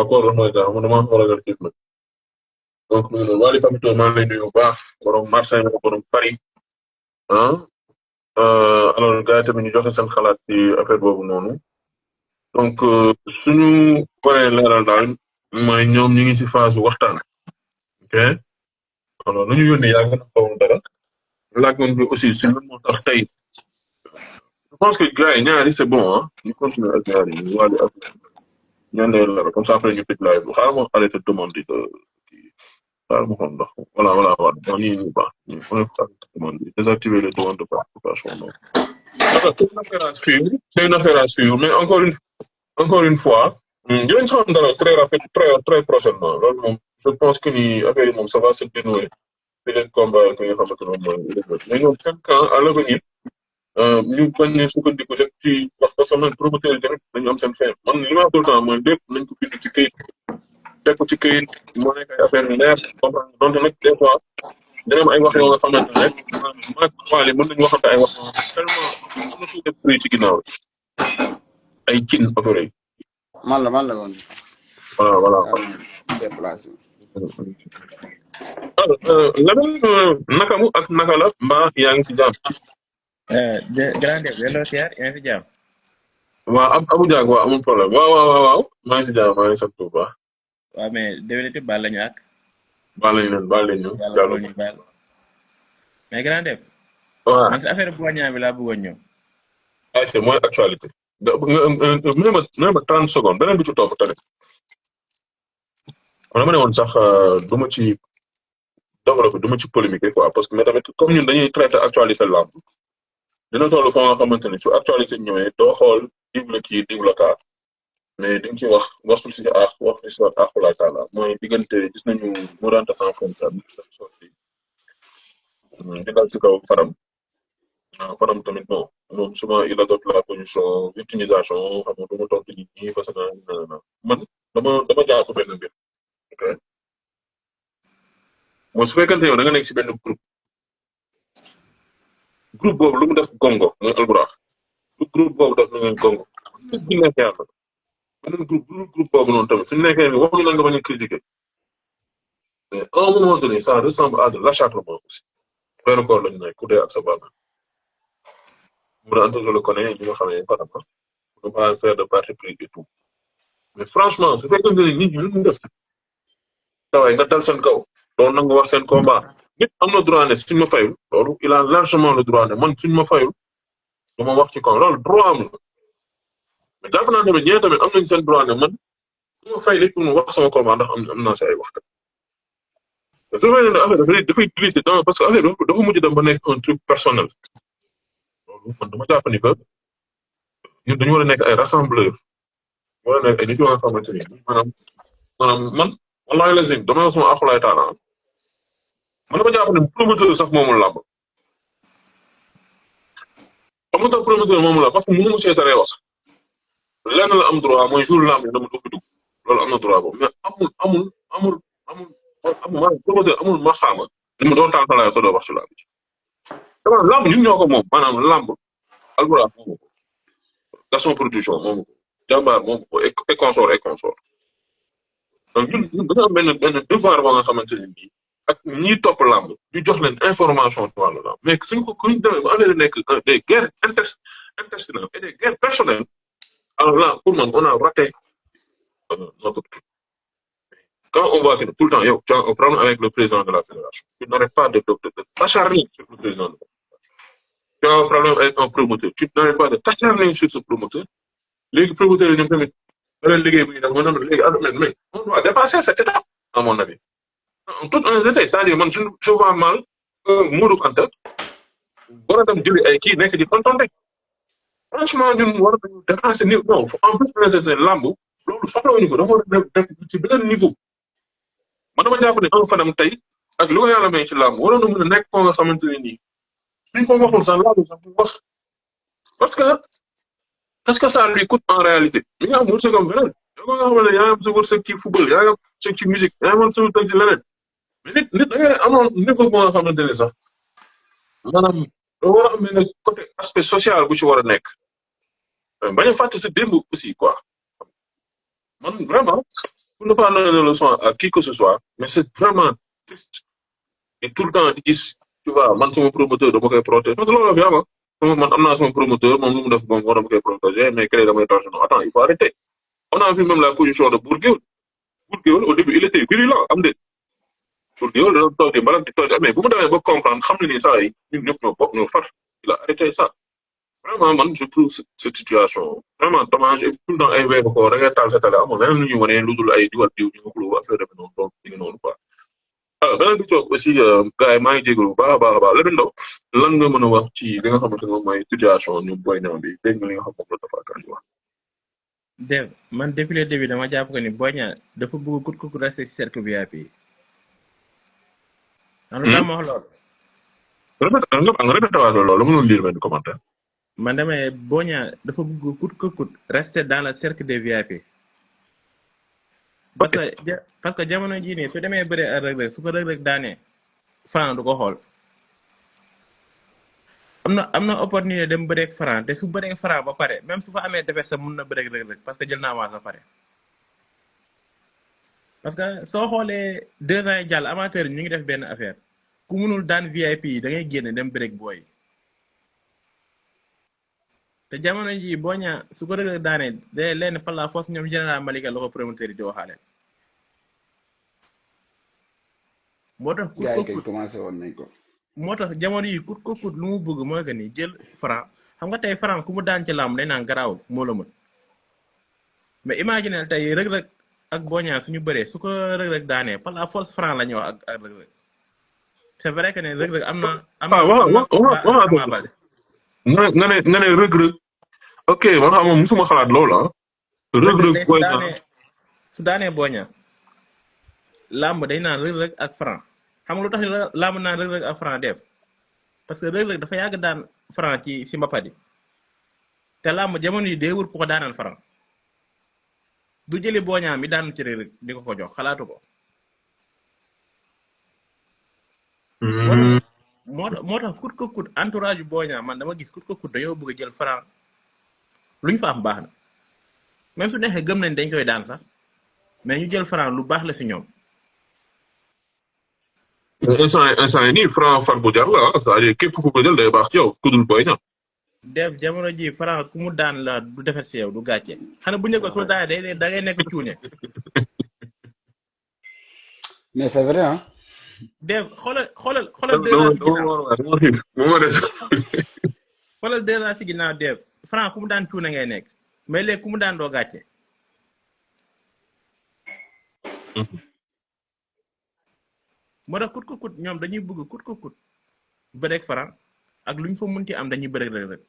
encore wax mooy tax ma dama xaw a ragal xiif nag donc mu ngi noonu Waly Papito maa ngi lay nuyu bu baax borom Marseille borom Paris alors gars yi tamit ñu joxe seen xalaat ci affaire boobu noonu donc suñu paree leeral daal mooy ñoom ñu ngi ci phase waxtaan ok alors nu ñu yónnee yaa ngi xawoon dara laajoon bi aussi si lan moo tax tey je pense que gars yi ñaari c'est bon ñu continuer ak ñaari Waly ak ñaan leen la comme ça après ñu tëj live bi xaaral ma arrêté demande yi kii xaaral ma xool ndax voilà bon nii baax on est demande bi désactiver les demandes de participation non c'est une affaire à suivre mais encore une fois dinañ xam dara très rapide très prochainement loolu moom je pense que ni affaire yi moom ça va se dénouer fi leen combat que nga xamante ne mooy mais ñoom seen camp à l'avenir ñu bañ ne sukkandiku rek ci wax parce que man promoteur yi tamit dañu am seen fin man li ma wax tout le temps mooy lépp nañ ko bind ci këyit teg ko ci këyit moo nekk ay affaire yu leer comprendre donte nag des fois dina am ay wax yoo nga xamante ne rek maag waale mën nañu waxante ay wax tellement am na suñu def prix ci ginnaaw ay cin affaire yi man la woon voilà déplacé Lamine naka mu ak naka la mbaa yaa ngi si jàmm grande delloo siyaar yaa ngi si jàmm waaw Abu Diak waaw amul problème waaw maa ngi si jàmm maa ngi sant bu baax waaw mais déwénati baal lañu ak baal lañ ñu yàlla ñu baal mais grande waaw man si affaire Boignan bi laa bëggoon ñëw ay c'est mooy actualité may ma 30 secondes beneen bi ci topp tamit dama ne woon sax du ma ci développé du ma ci polémique quoi parce que mais tamit comme ñun dañuy traité actualité lamb dina toll foo nga xamante ni su actualité ñëwee doo xool diw la kii diw la kaa mais di nga ci waxtu si wax si àqulaay taala mooy diggante gis nañu mu danta sans frontière sorti di dal ci kaw Fadam tamit bon moom souvent il adopte la position victimisation xam nga du ma tontu nit ñi parce que man dama jàpp benn mbir ok mooy su fekkente yow da nga nekk si benn groupe boobu lu mu def gongo mooy alburax groupe boobu def lu ngeen gongo bi nekk yàlla beneen groupe boobu noonu tamit su nekkee ni waxuñu la nga bañ a critiquer mais à un moment donné ça ressemble à de l'acharnement aussi weeru koor lañu nekk ku dee ak sa bànn mu ne je le connais ñi nga xamee Fadam on va faire de parti pris et tout mais franchement su fekkente ne nit ñi lu mu def tawaay nga dal seen kaw doon nangu wax seen combat nit am na droit ne suñ ma fayul loolu il a largement le droit ne man suñ ma fayul du ma wax ci kaw loolu droit am la mais jàpp naa tamit ñeneen tamit am nañ seen droit ne man su ma fay lépp pour ma wax sama combat ndax am naa si ay waxtaan mais su fekkee ne affaire dafay glissé parce que affaire dafa mujj dem ba nekk un truc personnel loolu man dama jàpp ni que ñun dañu war a nekk ay rassembleur war a nekk ay nit yoo nga xamante ni maanaam man wallaahi lazim dama sama axulaay taala man dama jàpp ne promoteur sax moomul làmb xam nga tax promoteur moomul làmb parce que mënu mu see taree wax lenn la am droit mooy jour làmb dama dugg loolu am na droit boobu mais amul maanaam promoteur amul maxaama li mu doon tànkalaay te doo wax ci làmb ji dama làmb ñun ñoo ko moom maanaam làmb alburax moomu ko Gaston production moomu ko jàmbaar moomu ko et consort donc ñun dañoo am benn devoir ba nga xamante ne nii ak ñiy topp làmb ñu jox leen information ci wàllu làmb mais suñ ko demee ba affaire nekk des guerres intestinales et des guerres personnelles alors là pour man on a raté notre truc quand on voit que tout le temps yow tu as un problème avec le président de la fédération tu n'arrêtes pas de t'acharner sur le président de la fédération tu as un problème avec un promoteur tu n'arrêtes pas de t'acharner sur ce promoteur léegi promoteur yi ñoom tamit beneen liggéey bu ñu def mais on doit dépasser cette étape à mon avis en toute honnêteté c'est-à-dire man je vois mal Modou Anta war a dem jëli ay kii nekk di contenté franchement ñun war nañu dépasser niveau non en plus de lamb loolu soxlawuñu ko dafa war a def ci beneen niveau man dama jàpp ne un Fadam tey ak lu ko yàlla may ci lamb waroon na mën a nekk foo nga xamante ne nii suñ ko waxul sax lamb sax wax parce que qu'est-ce que ça lui coûte en réalité mi nga am wërsëgam beneen yow nga xam ne yaa ngi am sa wërsëg ci football yaa ngi am wërsëg ci musique yaa ngi am sa wërsëg ci leneen mais nit da ngay amoon niveau boo nga xamante ne sax maanaam da war a am benn côté aspect social bu ci war a nekk bañ a fàtte sa démb aussi quoi man vraiment pour ne pas donner de leçon à qui que ce soit mais c'est vraiment triste et tout le temps di gis tu vois man sama promoteur dama koy protéger parce que loolu la fi am man am naa sama promoteur moom lu mu def moom war dama koy protéger mais kële damay torché non attends il faut arrêter on a vu même la position de Bourgueul au début il était virulent am déet Bourgueul da doon toog di mbalak di toog mais bu mu demee ba comprendre xam ne ni saa yi ñun ñëpp ñoo bokk ñoo far il a arrêté ça vraiment man je trouve cette situation vraiment dommage et tout le temps ay weeru ko da ngay taal sa télé amul leneen lu ñuy wane lu dul ay diwal diw ñu nga xuloo affaire demee noonu donc ñu ngi noonu quoi. alors beneen bi toog aussi gars yi maa ngi jégalu bu baax a baax a baax Lamine Ndao lan nga mën a wax ci li nga xamante ne moom mooy situation ñu Boy Niang bi dégg nga li nga xam moom la Tapha Kandji wax. Dev man depuis le début dama jàpp que ni Boy Niang dafa bëgg kut ko rester ci cercle VIP yi. xam nga lu ma wax loolu. nga répété waat loolu mënul lire benn commentaire. man damay Boy Niang dafa bëgg kut rester dans le cercle des VIP. parce que jamono jii nii su demee bëre ak Reug Reug su ko Reug Reug daanee Franc du ko xool. am na opportunité dem bëreeg Franc te su bëreeg Franc ba pare même su fa amee defet sa mun na bëreeg Reug Reug parce que jël naa avance ba pare. parce que soo xoolee 2 ans yi jàll amateur ñu ngi def benn affaire ku mënul daan VIP yi da ngay génne dem bëreeg booy yi te jamono ji Boy Niang su ko Reug Reug daanee day leen par la force ñoom général Malika la ko promoteur yi di waxaale. moo tax gars yi kay commencé woon nañ ko. moo tax jamono yi kut lu mu bëgg mooy que ni jël Franc xam nga tey Franc ku mu daan ci làmb day naan garaawul moo la mën mais imagine tey Reug Reug ak Boy Niang suñu bëree su ko Reug Reug daanee par la force Franc la ñuy wax ak Reug Reug c'est vrai que ne Reug Reug am na nga ne Reug Reug ok man xam moom musuma xalaat loolu ah. Reug Reug Boy Niang su daanee Boy Niang làmb day naan Reug Reug ak Franc xam nga lu tax làmb naan Reug Reug ak Franc def parce que Reug Reug dafa yàgg daan Franc ci mbapat yi te làmb jamono yi dee wër ku ko daanal Franc du jëli Boy Niang mi daanu ci Reug Reug di ko jox xalaatu ko. moo tax kut ko kut entourage yu Boy Niang man dama gis kut ko kut dañoo bëgg a jël Franc luñ fa am baax na même su neexee gëm nañ dañ koy daan sax mais ñu jël Franc lu baax la si ñoom. instant yi nii Franc far bu jar la c'est-à-dire képp ku ko jël day baax ci yow ku dul Boy Niang. Dev jamono ji Franc ku mu daan la du defet si yow du gàcce xanaa bu njëkk su daanee da ngay nekk cuune. mais c'est vrai ah. Dev xoolal 2 ans ci ginnaaw xoolal 2 ans ci ginnaaw Dev Franc ku mu daan cuune ngay nekk mais léegi ku mu daan doo gàcce. moo tax kut ko kut ñoom dañuy bëgg kut ko kut bëreeg Franc ak lu ñu fa munti am dañuy bëreeg Reug Reug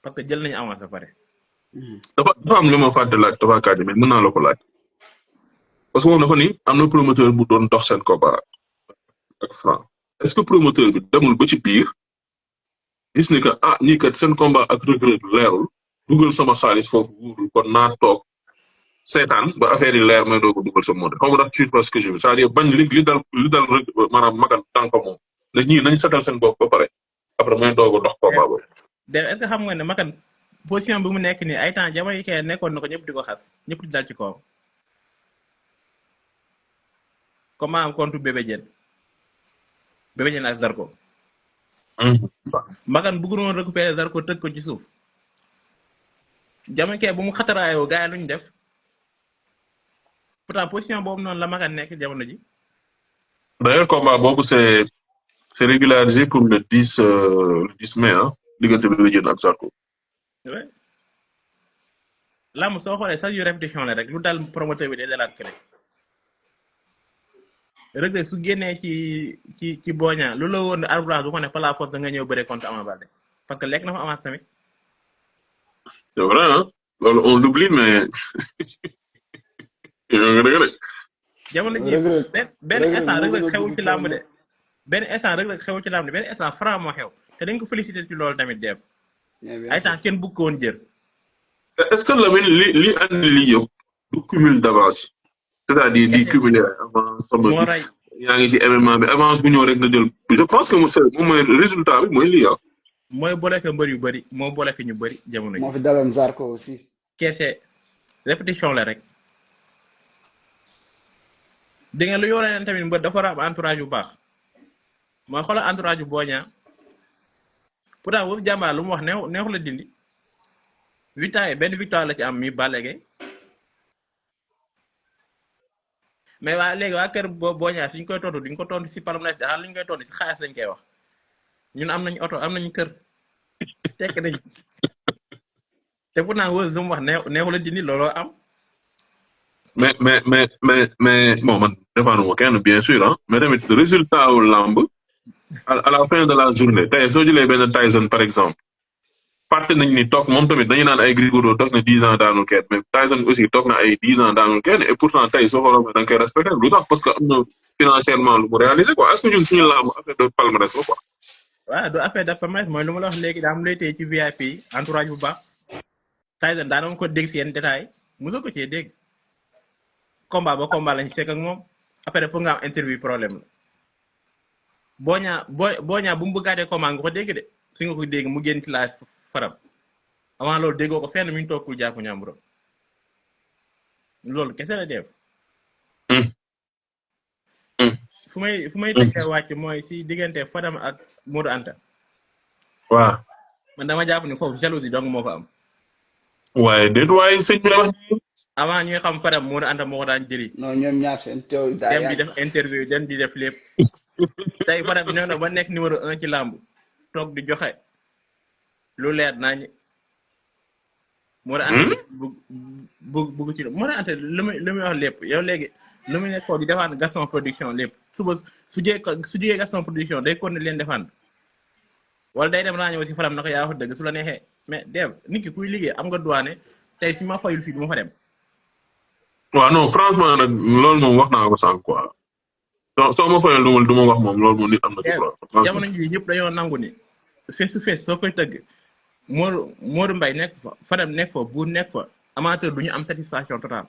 parce que jël nañu avance ba pare. dafa am lu ma fàtte laaj Tapha Kandji mais mën naa la ko laaj parce que moom dafa ni am na promoteur bu doon dox seen combat ak Franc est-ce que promoteur bi demul ba ci biir gis ni que ñii kat seen combat ak Reug Reug leerul dugal sama xaalis foofu wóorul kon naa toog seetaan ba affaire yi leer may doog a dugal sama modèle xaw ma tu vois ce que je veux c'est-à-dire bañ li dal maanaam magan daan ko moom ne ñii nañ seetal seen bopp ba pare après may doog a dox combat boobu. est-ce que xam nga ne makan position bi mu nekk nii ay temps jamono yi kay nekkoon na ko ñëpp di ko xas ñëpp di dal ci kawam comment am contre Bébé Diène ak Zarko. makan bëggu noonu récupérer Zarko tëgg ko ci suuf jamono kay bu mu xataraayoo gars yi lu ñu def pourtant position boobu noonu la makan nekk jamono ji. d'ailleurs combat boobu c'est régularisé pour le 10 mai ah diggante Bébé Diène ak Zarko. oui làmb soo xoolee sax yu répétition la rek lu dal promoteur bi day dalaat kër Reug Reug su génnee ci Boy Niang lu la woon arbitrage bu ko ne par la force da nga ñëw bëre contre Ama Baldé parce que lekk na fa avance tamit. c'est vrai ah loolu on l'oublie mais. jamono ji benn instant Reug Reug xewul ci làmb de benn instant Franc moo xew te dañ ko féliciter ci loolu tamit def ay temps kenn bëgg ko woon jër. est-ce que Lamine li andi lii yëpp du cumul d'avance c'est-à-dire di cumuler avance moo rey yaa ngi ci MMA bi avance bu ñëw rek nga jël je pense que moom mooy résultat bi mooy lii ah. mooy booleke mbër yu bëri moo booleke ñu bëri jamono ji. moo fi daloon Zarko aussi. keese répétition la rek. di nga lu yore leen tamit mbër dafa war a am entourage bu baax mooy xoolal entourage bu Boy Niang pourtant wëf jàmbaar lu mu wax neexu la dindi 8 ans benn victoire la ci am mi Balla Gaye mais waa léegi waa kër Boy Niang suñ koy tontu duñ ko tontu si palmarès daal luñ koy tontu si xaalis lañ koy wax ñun am nañ oto am nañ kër tekk nañ te pourtant wër lu mu wax neexu la dindi looloo am. mais bon man defaanu ma kenn bien sûr ah mais tamit résultat wu lamb à la fin de la journée tey soo jëlee benn Tyson par exemple fàtte nañ ni toog moom tamit dañu naan ay Gris Bordeaux toog na 10 ans daanul kenn mais Tyson aussi toog na ay 10 ans daanul kenn et pourtant tey soo xoolee da nga koy respecté lu tax parce que am na financièrement lu mu réalisé quoi est-ce que ñun suñu lamb affaire de palmarès la quoi. waaw du affaire dafa may mooy lu ma la wax léegi daa am lay téye ci VIP yi entourage bu baax Tyson daanaka ko dégg si yenn détails mosoo ko cee dégg combat ba combat lañ fekk ak moom après pour nga am interview problème la boo ñaa bu mu bëggaatee combat nga ko dégg de si nga ko dégg mu génn ci laaj faram avant loolu déggoo ko fenn mi ñu toogul jàpp ñaamburam loolu kese la def. fu may tekkee wàcc mooy si diggante Fadam ak Modou Anta. waaw. man dama jàpp ni foofu jalousie dong moo fa am. waaye déet waaye sëñ bi wax. avant ñuy xam Fadam Modou Anta moo ko daan jëli. non ñoom ñaar seen teew dem di def interview dem di def lépp. tey Fadam ñëw na ba nekk numéro 1 ci làmb toog di joxe lu leer nañ Modou Anta bugg ci Modou Anta lu muy wax lépp yow léegi lu muy nekk foofu di défendre Gaston Production lépp suba su jugee Gaston Production day kon ne leen défendre wala day dem ràññoo si Fadam na ko yaa wax dëgg su la neexee mais Dave nit ki kuy liggéey am nga douane tey si ma fayul fii du ma fa dem. waaw non franchement nag loolu moom wax naa ko sànq quoi soo ma fayal du ma wax moom loolu moom nit am na ci quoi. jamono jii ñëpp dañoo nangu ni face to face soo koy tëgg Modou Mbaye nekk fa Fadam nekk fa Buur nekk fa amateur du ñu am satisfaction totale.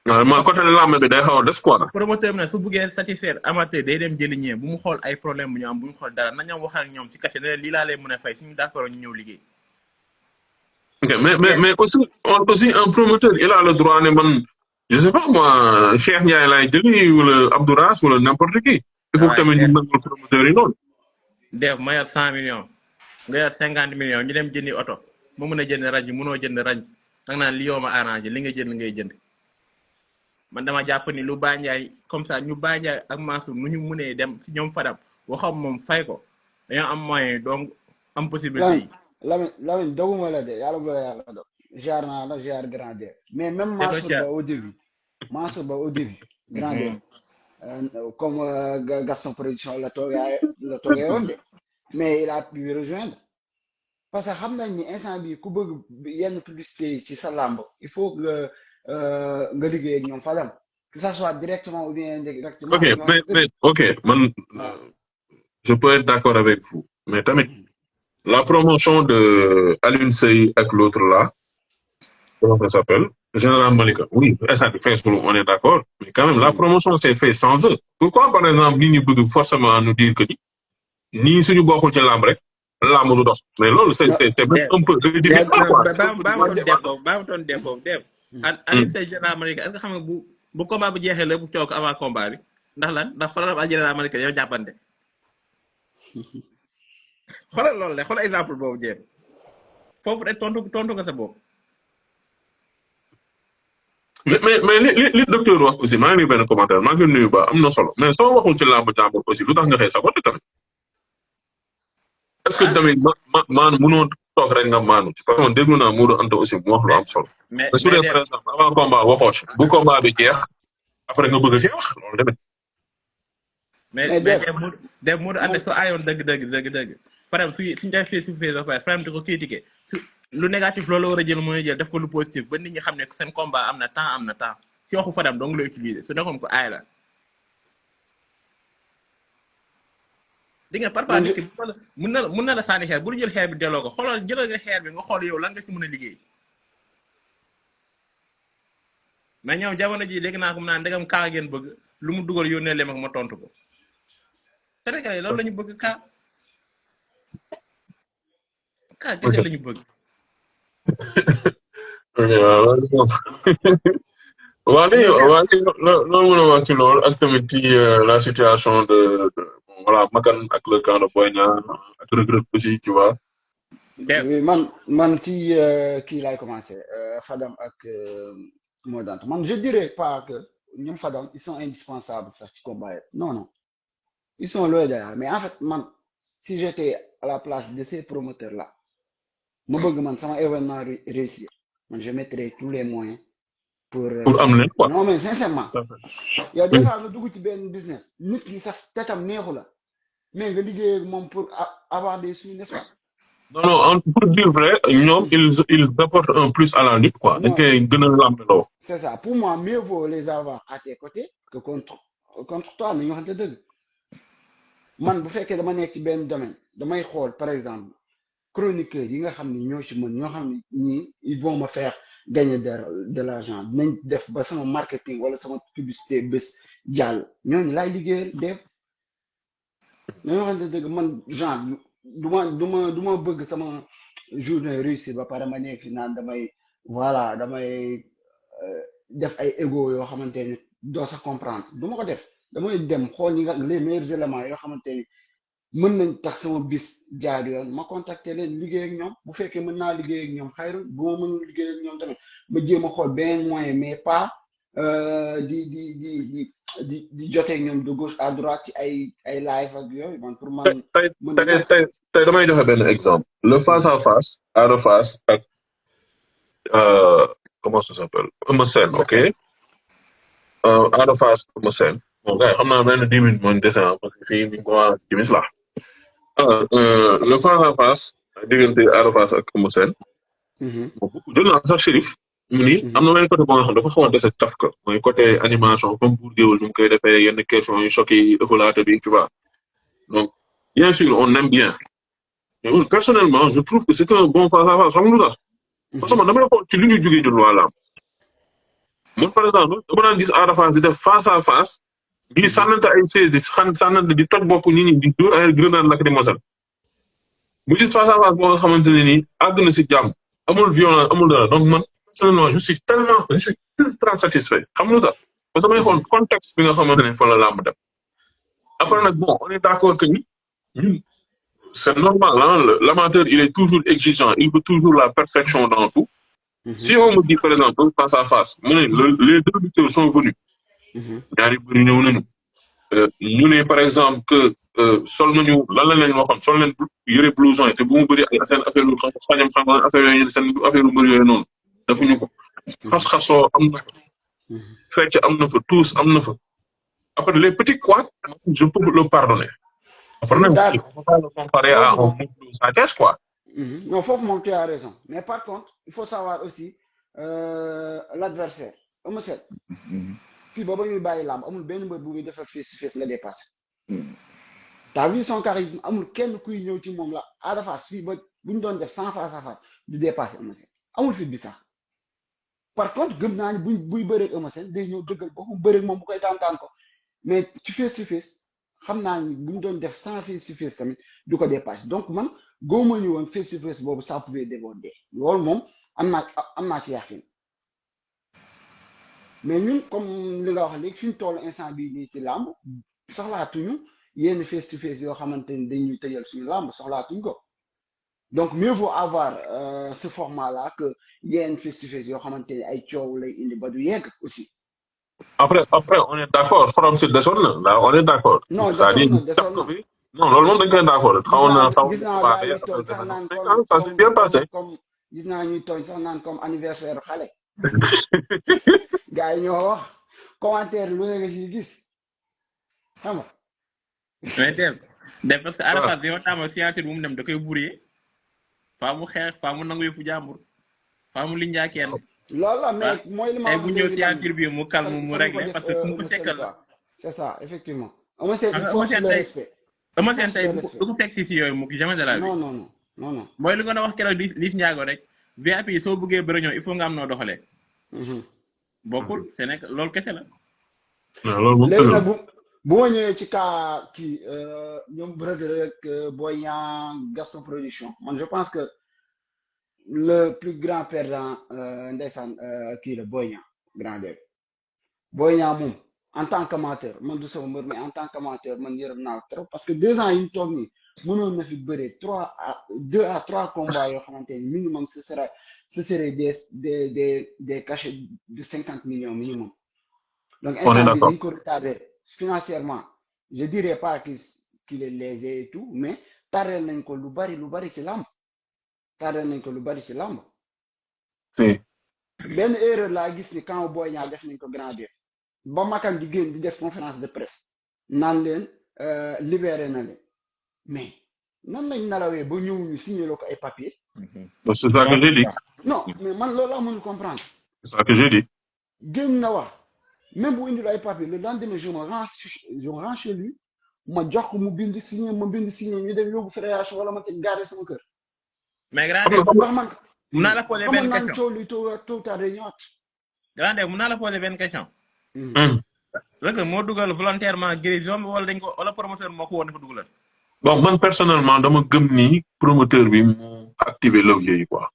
waaw man côté lamb bi day xaw a des quoi. promoteur bi nag su buggee satisfaire amateur day dem jëli ñee bu mu xool ay problème bu ñu am bu ñu xool dara nañu waxal ak ñoom ci cachet ne lii laa lay mën a fay suñu d'accord ñu ñëw liggéey. ok mais aussi un promoteur il a le droit ne man je sais pas moi Cheikh Ndiaye laay jëli wala Abdouras wala n'importe qui. il faut tamit ñu nangul promoteur yi noonu. Def ma yor 100 millions nga yor 50 millions ñu dem jëndi oto mu mën a jënd rajo mënoo jënd rajo danga naan li yow ma arrangé li nga jënd ngay jënd. man dama jàpp ni lu Baye Ndiaye comme ça ñu Baye Ndiaye ak Mansour nu ñu mënee dem ci ñoom Fadam waxam moom fay ko dañoo am moyen donc am possibilité yi. Lamine doguma la de yàlla bu la yàlla dog jaar naa la jaar grandeur mais même Mansour ba au début grandeur comme Gaston Production la toogee woon de mais il a pu rejoindre parce que xam nañ ni instant bi ku bëgg yenn publicité yi ci sa làmb il faut que nga liggéey ak ñoom Fadam que ça soit directement ou bien indirectement. ok man je peux être d'accord avec vous mais tamit la promotion de Alioune Seye ak l'autre là comment ça s'appelle Général Malika oui ça fait on est d'accord mais quand même la promotion s'est fait sans eux pourquoi par exemple ni ñu bëgg forcément nous dire que ni suñu bokkul ci lamb rek lamb du dox mais loolu c'est un peu ridicule quoi. ba mu doon def foofu def Alioune Seye Général Malika est-ce que xam nga bu combat bu jeexee la bu coow ko avant combat bi ndax lan ndax Fadam ak Général Malika yow jàppante xoolal loolu la xoolal exemple boobu jéem foofu rek tontu nga sa bopp. mais li docteur wax aussi maa ngi nuyu benn commentaire maa ngi nuyu ba am na solo mais soo waxul ci làmb jàmbur aussi lu tax nga xëy sa côté tamit est-ce que tamit maanu mënoo toog rek nga maanu parce que déglu naa Modou Anta aussi mu wax lu am solo. mais su dee par exemple avant combat waxoo ci bu combat bi jeex après nga bëgg a cee wax loolu tamit. mais Dave Modou Anta soo aayoon dëgg Fadam suñu def fee su fee ba pare Fadam di ko critiquer lu négatif loolu war a jël mooy jël def ko lu positif ba nit ñi xam ne seen combat am na temps si waxu Fadam dong la utiliser su nekkoon ko aay la. di nga parfois nit ki mun na la sànni xeer bu jël xeer bi delloo ko xoolal jëlal nga xeer bi nga xool yow lan nga si mën a liggéey. mais ñoom jamono ji léegi naa ko mu naan ndegam kaa ngeen bëgg lu mu dugal yónnee leen ak ma tontu ko. Sénégalais loolu la ñu bëgg kaa kese la ñu bëgg. waaw loolu mën a wax ci loolu ak tamit ci la situation de voilà Makan ak le camp de Boy Niang ak Reug Reug aussi tu vois. man ci kii laay commencer Fadam ak Modou Anta man je dirais pas que ñoom Fadam ils sont indispensables sax ci combat non ils sont loyaux mais en fait man si j'étais à la place de ces promoteurs-là, ma bëgg man sama événement réussir, man je mettrais tous les moyens pour Pour amener quoi. non mais sincèrement yow des fois nga dugg ci benn business nit ki sax tetam neexu la mais nga liggéey ak moom pour avoir des sous, n'est-ce pas? Non, pour dire vrai, ils apportent un plus à la lutte, quoi. Non, c'est ça. Pour moi, mieux vaut les avoir à tes côtés que contre toi. Mais ñu waxante dëgg man bu fekkee dama nekk ci benn domaine damay xool par exemple chroniqueurs yi nga xam ne ñoo ci mën ñoo xam ne ñii ils vont me faire gagner de l'argent dinañ def ba sama marketing wala sama publicité bés jàll ñooñu laay liggéeyal def ñoo waxante dëgg man genre du ma bëgg sama journée réussir ba pare ma nekk fi naan damay def ay égo yoo xamante ni doo sa comprendre du ma ko def damay dem xool ñi nga les meilleurs éléments yoo xamante ni mën nañ tax sama bis jaar yoon ma contacter leen liggéey ak ñoom bu fekkee mën naa liggéey ak ñoom xayru bu ma mënul liggéey ak ñoom tamit ma jéem a xool benn moyen mais pas di jotee ñoom de gauche à droite ci ay live ak yooyu man pour man. tey damay joxe benn exemple. Le face à face Ada Fass ak comment ça s'appelle Eumeu Sène, ok. Ada Fass Eumeu Sène bon gars xam naa benn 10 minutes moo ñu dese parce que fii mi ngi ko waa jimis la le face à face diggante Ada Fass ak Eumeu Sène jël naa sax Chérif mu ni am na benn côté boo nga xam dafa xaw a dese taf ka mooy côté animation comme Bour Gueweul ñu koy defee yenn questions yu choqué yi ëppalaate bi tu vois donc bien sûr on aime bien mais personnellement je trouve que c'est un bon face à face xam nga lu tax parce que man dama la xool ci li ñu jógee ñun waa lamb man par exemple dama daan gis Ada Fass di def face à face di sànnante ay sièges di sànnante di toj bopp nit ñi di dóor ay grenade lacrymogène mu gis face à face boo nga xamante ne nii àgg na si jàmm amul violence amul dara donc man personnellement je suis ultra satisfait xam nga lu tax parce que damay xool contexte bi nga xamante ne fa la lamb dem après nag bon on est d'accord que ñun c'est normal hein l'amateur il est toujours exigeant il veut toujours la perfection dans tout. Si on me dit par exemple face à face les deux lutteurs sont venus ñaari bëri ñëw nañu ñu ne par exemple que sol nañu lan la leen waxoon sol leen yëre blouson te bu mu bëri ay seen affaire lu xam affaire yooyu seen affaire yu bëri yooyu noonu defuñu ko xas-xasoo am na fa fecc am na fa tous am na fa après les petits couacs je peux le pardonner après nag on va le comparer à un Modou Lô Sa Thiès quoi. Non foofu moom tu as raison mais par contre il faut savoir aussi l'adversaire Eumeu Sène fii ba ñuy bàyyi làmb amul benn mbër bu muy defar face to face nga dépassé t'as vu son charisme amul kenn kuy ñëw ci moom la Ada Fass fii ba bu ñu doon def sans face à face du dépassé Eumeu Sène amul fit bi sax par contre gëm naa ni buy bëreeg Eumeu Sène day ñëw dëggal boppam bëreeg moom bu koy daan ko mais ci face to face xam naa ni bu ñu doon def sans face to face tamit du ko dépassé donc man góoma ñu woon face to face boobu ça pouvait déborder loolu moom am naa ci yàqin mais ñun comme li nga wax léegi fi ñu toll instant bii nii ci làmb soxlaatuñu yenn face to face yoo xamante ni dañuy tëjal suñu làmb soxlaatuñ ko donc mieux vaut avoir ce format là que yenn face to face yoo xamante ni ay coow lay indi ba du yegg aussi. Après on est d'accord forum sur desoon na là on est d'accord. non desoon na non loolu moom dañ koy d'accord xawoon na gis naa gars yi tooñ sax naan comme ça s'est bien passé. comme gis naa ñuy tooñ sax naan comme anniversaire xale. gars yi ñoo wax commentaire lu nga ci gis xam nga. mais def parce que Ada Fass bi ma tàmbali signature bu mu dem da koy brouillé faa mu xeex faa mu nangu yëfu jàmbur faa mu linjaa kenn. loolu la mais mooy li ma wax bu ñëw signature bi mu calme mu réglé parce que ku mu ko sekkal la. c'est ça effectivement. Eumeu Sène il faut le respect. Eumeu Sène tey du ko fekk si yooyu mu jamais de la vie. non. mooy li nga wax keroog Liss Ndiago rek VIP yi soo bëggee bëri ñëw il faut nga am noo doxalee. bokkul Sénégal loolu kese la. léegi nag bu ma ñëwee ci cas kii ñoom Reug Reug Boy Niang Gaston Production man je pense que le plus grand perdant ndeysaan kii la Boy Niang grand dé Boy Niang moom en tant qu'amateur man du sama mbër mais en tant qu'amateur man yërëm naa trop parce que 2 ans yi ñu toog nii mënoon na fi bëree 2 à 3 combats yoo xamante ni minimum ce serait des cachets de 50 millions minimum. Donc instant bi dañ ko retardé financièrement je dirais pas qu'il est lésé et tout mais tardé nañ ko lu bari ci làmb tardé nañ ko lu bari ci làmb si benn erreur laa gis ni quand Boy Niang def nañ ko Grand Yoff ba Makan di génn di def conférence de presse naan leen libéré na leen mais nan lañ nalawee ba ñëw ñu signé ko ay papier c'est ça que j'ai dit. non mais man loolu laa mënul comprendre C'est ça que j'ai dit. génn na wax même bu indil ay papier le lendemain je me rends chez lui ma jox ko mu bind signé ñu dem yóbbu fédération wala ma teg garé sama kër. mais Grand Xam nga- Yoff ndax man mun naa la poser benn xamoon naa question coow li tôt tard day ñëwaat. Grand Yoff mun naa la poser benn question Hum. Reug Reug moo dugal volontairement guérison bi wala dañ ko wala promoteur moo ko woon dafa dugalal Bon, man personnellement dama gëm ni promoteur bi moo activé levier yi quoi.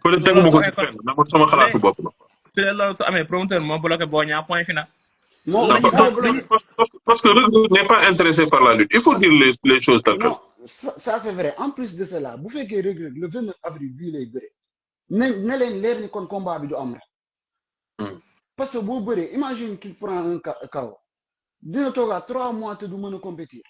Peut-être teguma ko ci fenn dama sama xalaatu bopp la. su dee loolu su amee promoteur moo bloqué Boy Niang point final moo Lañu- Non, lañu- parce que Reug Reug n'est pas intéressé par la lutte. Il faut dire les choses telles quelles. non ça c'est vrai en plus de cela bu fekkee Reug Reug le 29 avril bii lay bëre na leen leer ni kon combat bi du am rek. Hmm. parce que boo bëree imagine qu'il prend un KO dina toogaat 3 mois te du mën a compétir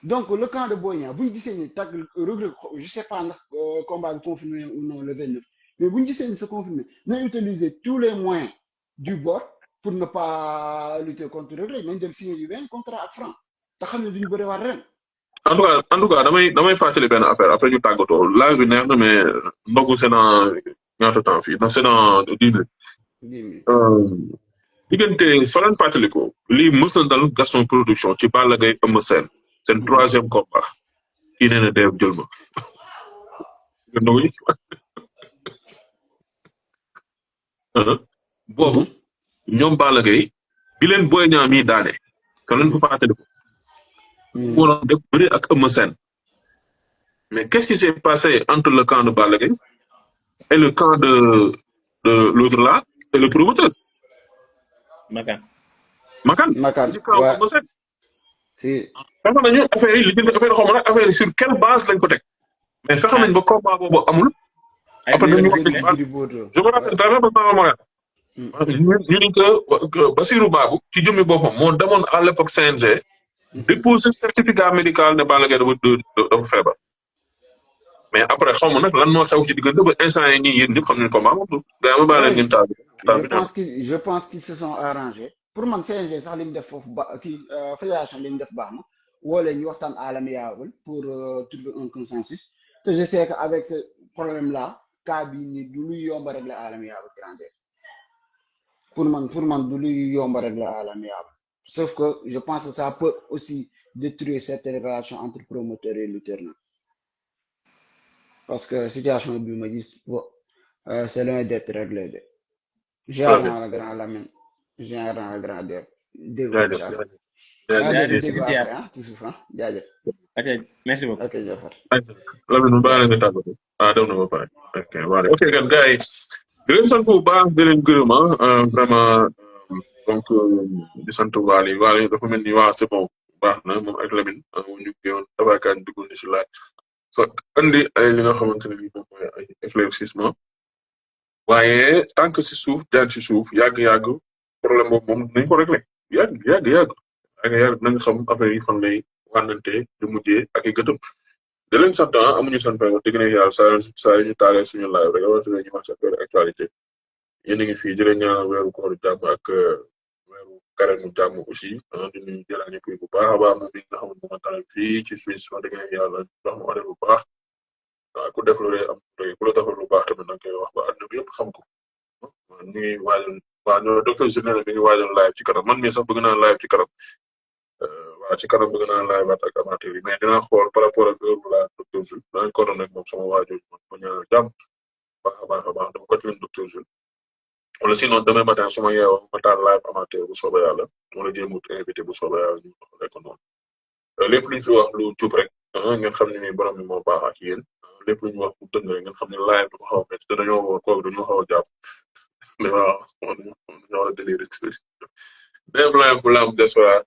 donc le camp de Boy Niang bu ñu gisee ni tag Reug Reug je sais pas ndax combat bi confirmé ou non le 29 mais bu ñu gisee ni c'est confirmé nañ utiliser tous les moyens du bord pour ne pas lutter contre Reug Reug nañ dem signer yu benn contrat ak Franc te xam ne duñu bëri waat ren. En tout cas damay fàttali benn affaire après ñu tàggatoo live bi neex na mais ndogu c'est dans ñaata temps fii ndax c'est dans 10 minutes. 10 minutes. diggante soo leen fàttalikoo lii mës na dal Gaston Production ci Balla Gaye Eumeu Sène seen 3e combat kii nee na dee jël ma nga ndogu yi boobu ñoom Balla Gaye bi leen Boy Niang mii daane soo leen ko fàttalikoo waroon def bëri ak Eumeu Sène mais qu'est-ce qui s'est passé entre le camp de Balla Gaye et le camp de l'autre là et le promoteur Makan Makan ci camp ouais. Eumeu Sène si fexe nañu affaire yi li jënd affaire xaw ma nag affaire yi sur quelle base lañ ko teg mais fexe nañ ba combat boobu amul après dañu wax ni Gris Bordeaux. je me rappelle très bien parce que maa ngi ñu ni que Bassirou Babou ci jëmmi boppam moo demoon à l'époque CNG déposer certificat médical ne Balla Gaye dafa feebar mais après xaw ma nag lan moo xew ci diggante ba instant yi nii yéen ñëpp xam nañ combat moom gaa ma baale ngeen taal je pense qu'ils se sont arrangés pour man CNG sax li mu def foofu ba kii fédération li mu def baax na woo leen ñu waxtaan à l'amiable pour trouver un consensus te je sais que avec ce problème là cas bii nii du luy yomb a régler à l'amiable grandeur pour man du luy yomb a régler à l'amiable sauf que je pense que ça peut aussi détruire cette relation entre promoteur et lutteur na parce que situation bi ma gis c'est loin d'être réglé de jaar naa la grand Lamine jaar naa la grand Deb dégg ci suuf jaajëf ok merci beaucoup ok Jafar Lamine mu baale nga tàggatoo dem na ba pare ok voilà ok kan gars yi di leen sant bu baax di leen gërëm vraiment donc di sant Waly dafa mel ni waa c'est bon baax na moom ak Lamine ñu géewoon tabakaan dugul ni si laaj so andi ay li nga xamante ne bii moom mooy ay éclaircissement waaye tant que si suuf jaar si suuf yàgg-yàgg problème boobu moom nañ ko réglé yàgg nañ xam affaire yi fan lay wànnante di mujjee ak i gëtëm da leen sant amuñu seen fay wax dëgg ne yàlla saa ñu taalee suñu live rek rawatina ñu wax affaire actualité yéen a ngi fii jërë ñaan weeru koor jàmm ak weeru carême jàmm aussi di nuyu jëlaat koy bu baax a baax moom mi nga xam ne moom tamit fii ci Suisse wax dëgg ne yàlla jox ma wane bu baax waaw ku def lu lay am ku la defal lu baax tamit nag koy wax ba àdduna bi yëpp xam ko ñu ngi waajal waaw ñoo docteur Jules nee na mi ngi waajal live ci kanam man mii sax bëgg naa live ci kanam waaw ci kanam bëgg naa live at ak amateur yi mais dinaa xool par rapport ak heure bu la docteur Jules danañ ko doon rek moom sama waajur ma ñaanal jàmm baax a baax dama ko ci leen docteur Jules wala sinon demain matin su ma yeewoo ma taal live amateur bu soobee yàlla wala jéem a invité bu soobee yàlla ñu rek noonu lépp luñ fi wax lu jub rek ngeen xam ne ni borom bi moo baax ak yéen lépp lu ñu wax bu dëng rek ngeen xam ne live dafa xaw a métti te dañoo woo kooku dañoo xaw a jàpp mais waaw dañoo war a délire mais live bu lamb des fois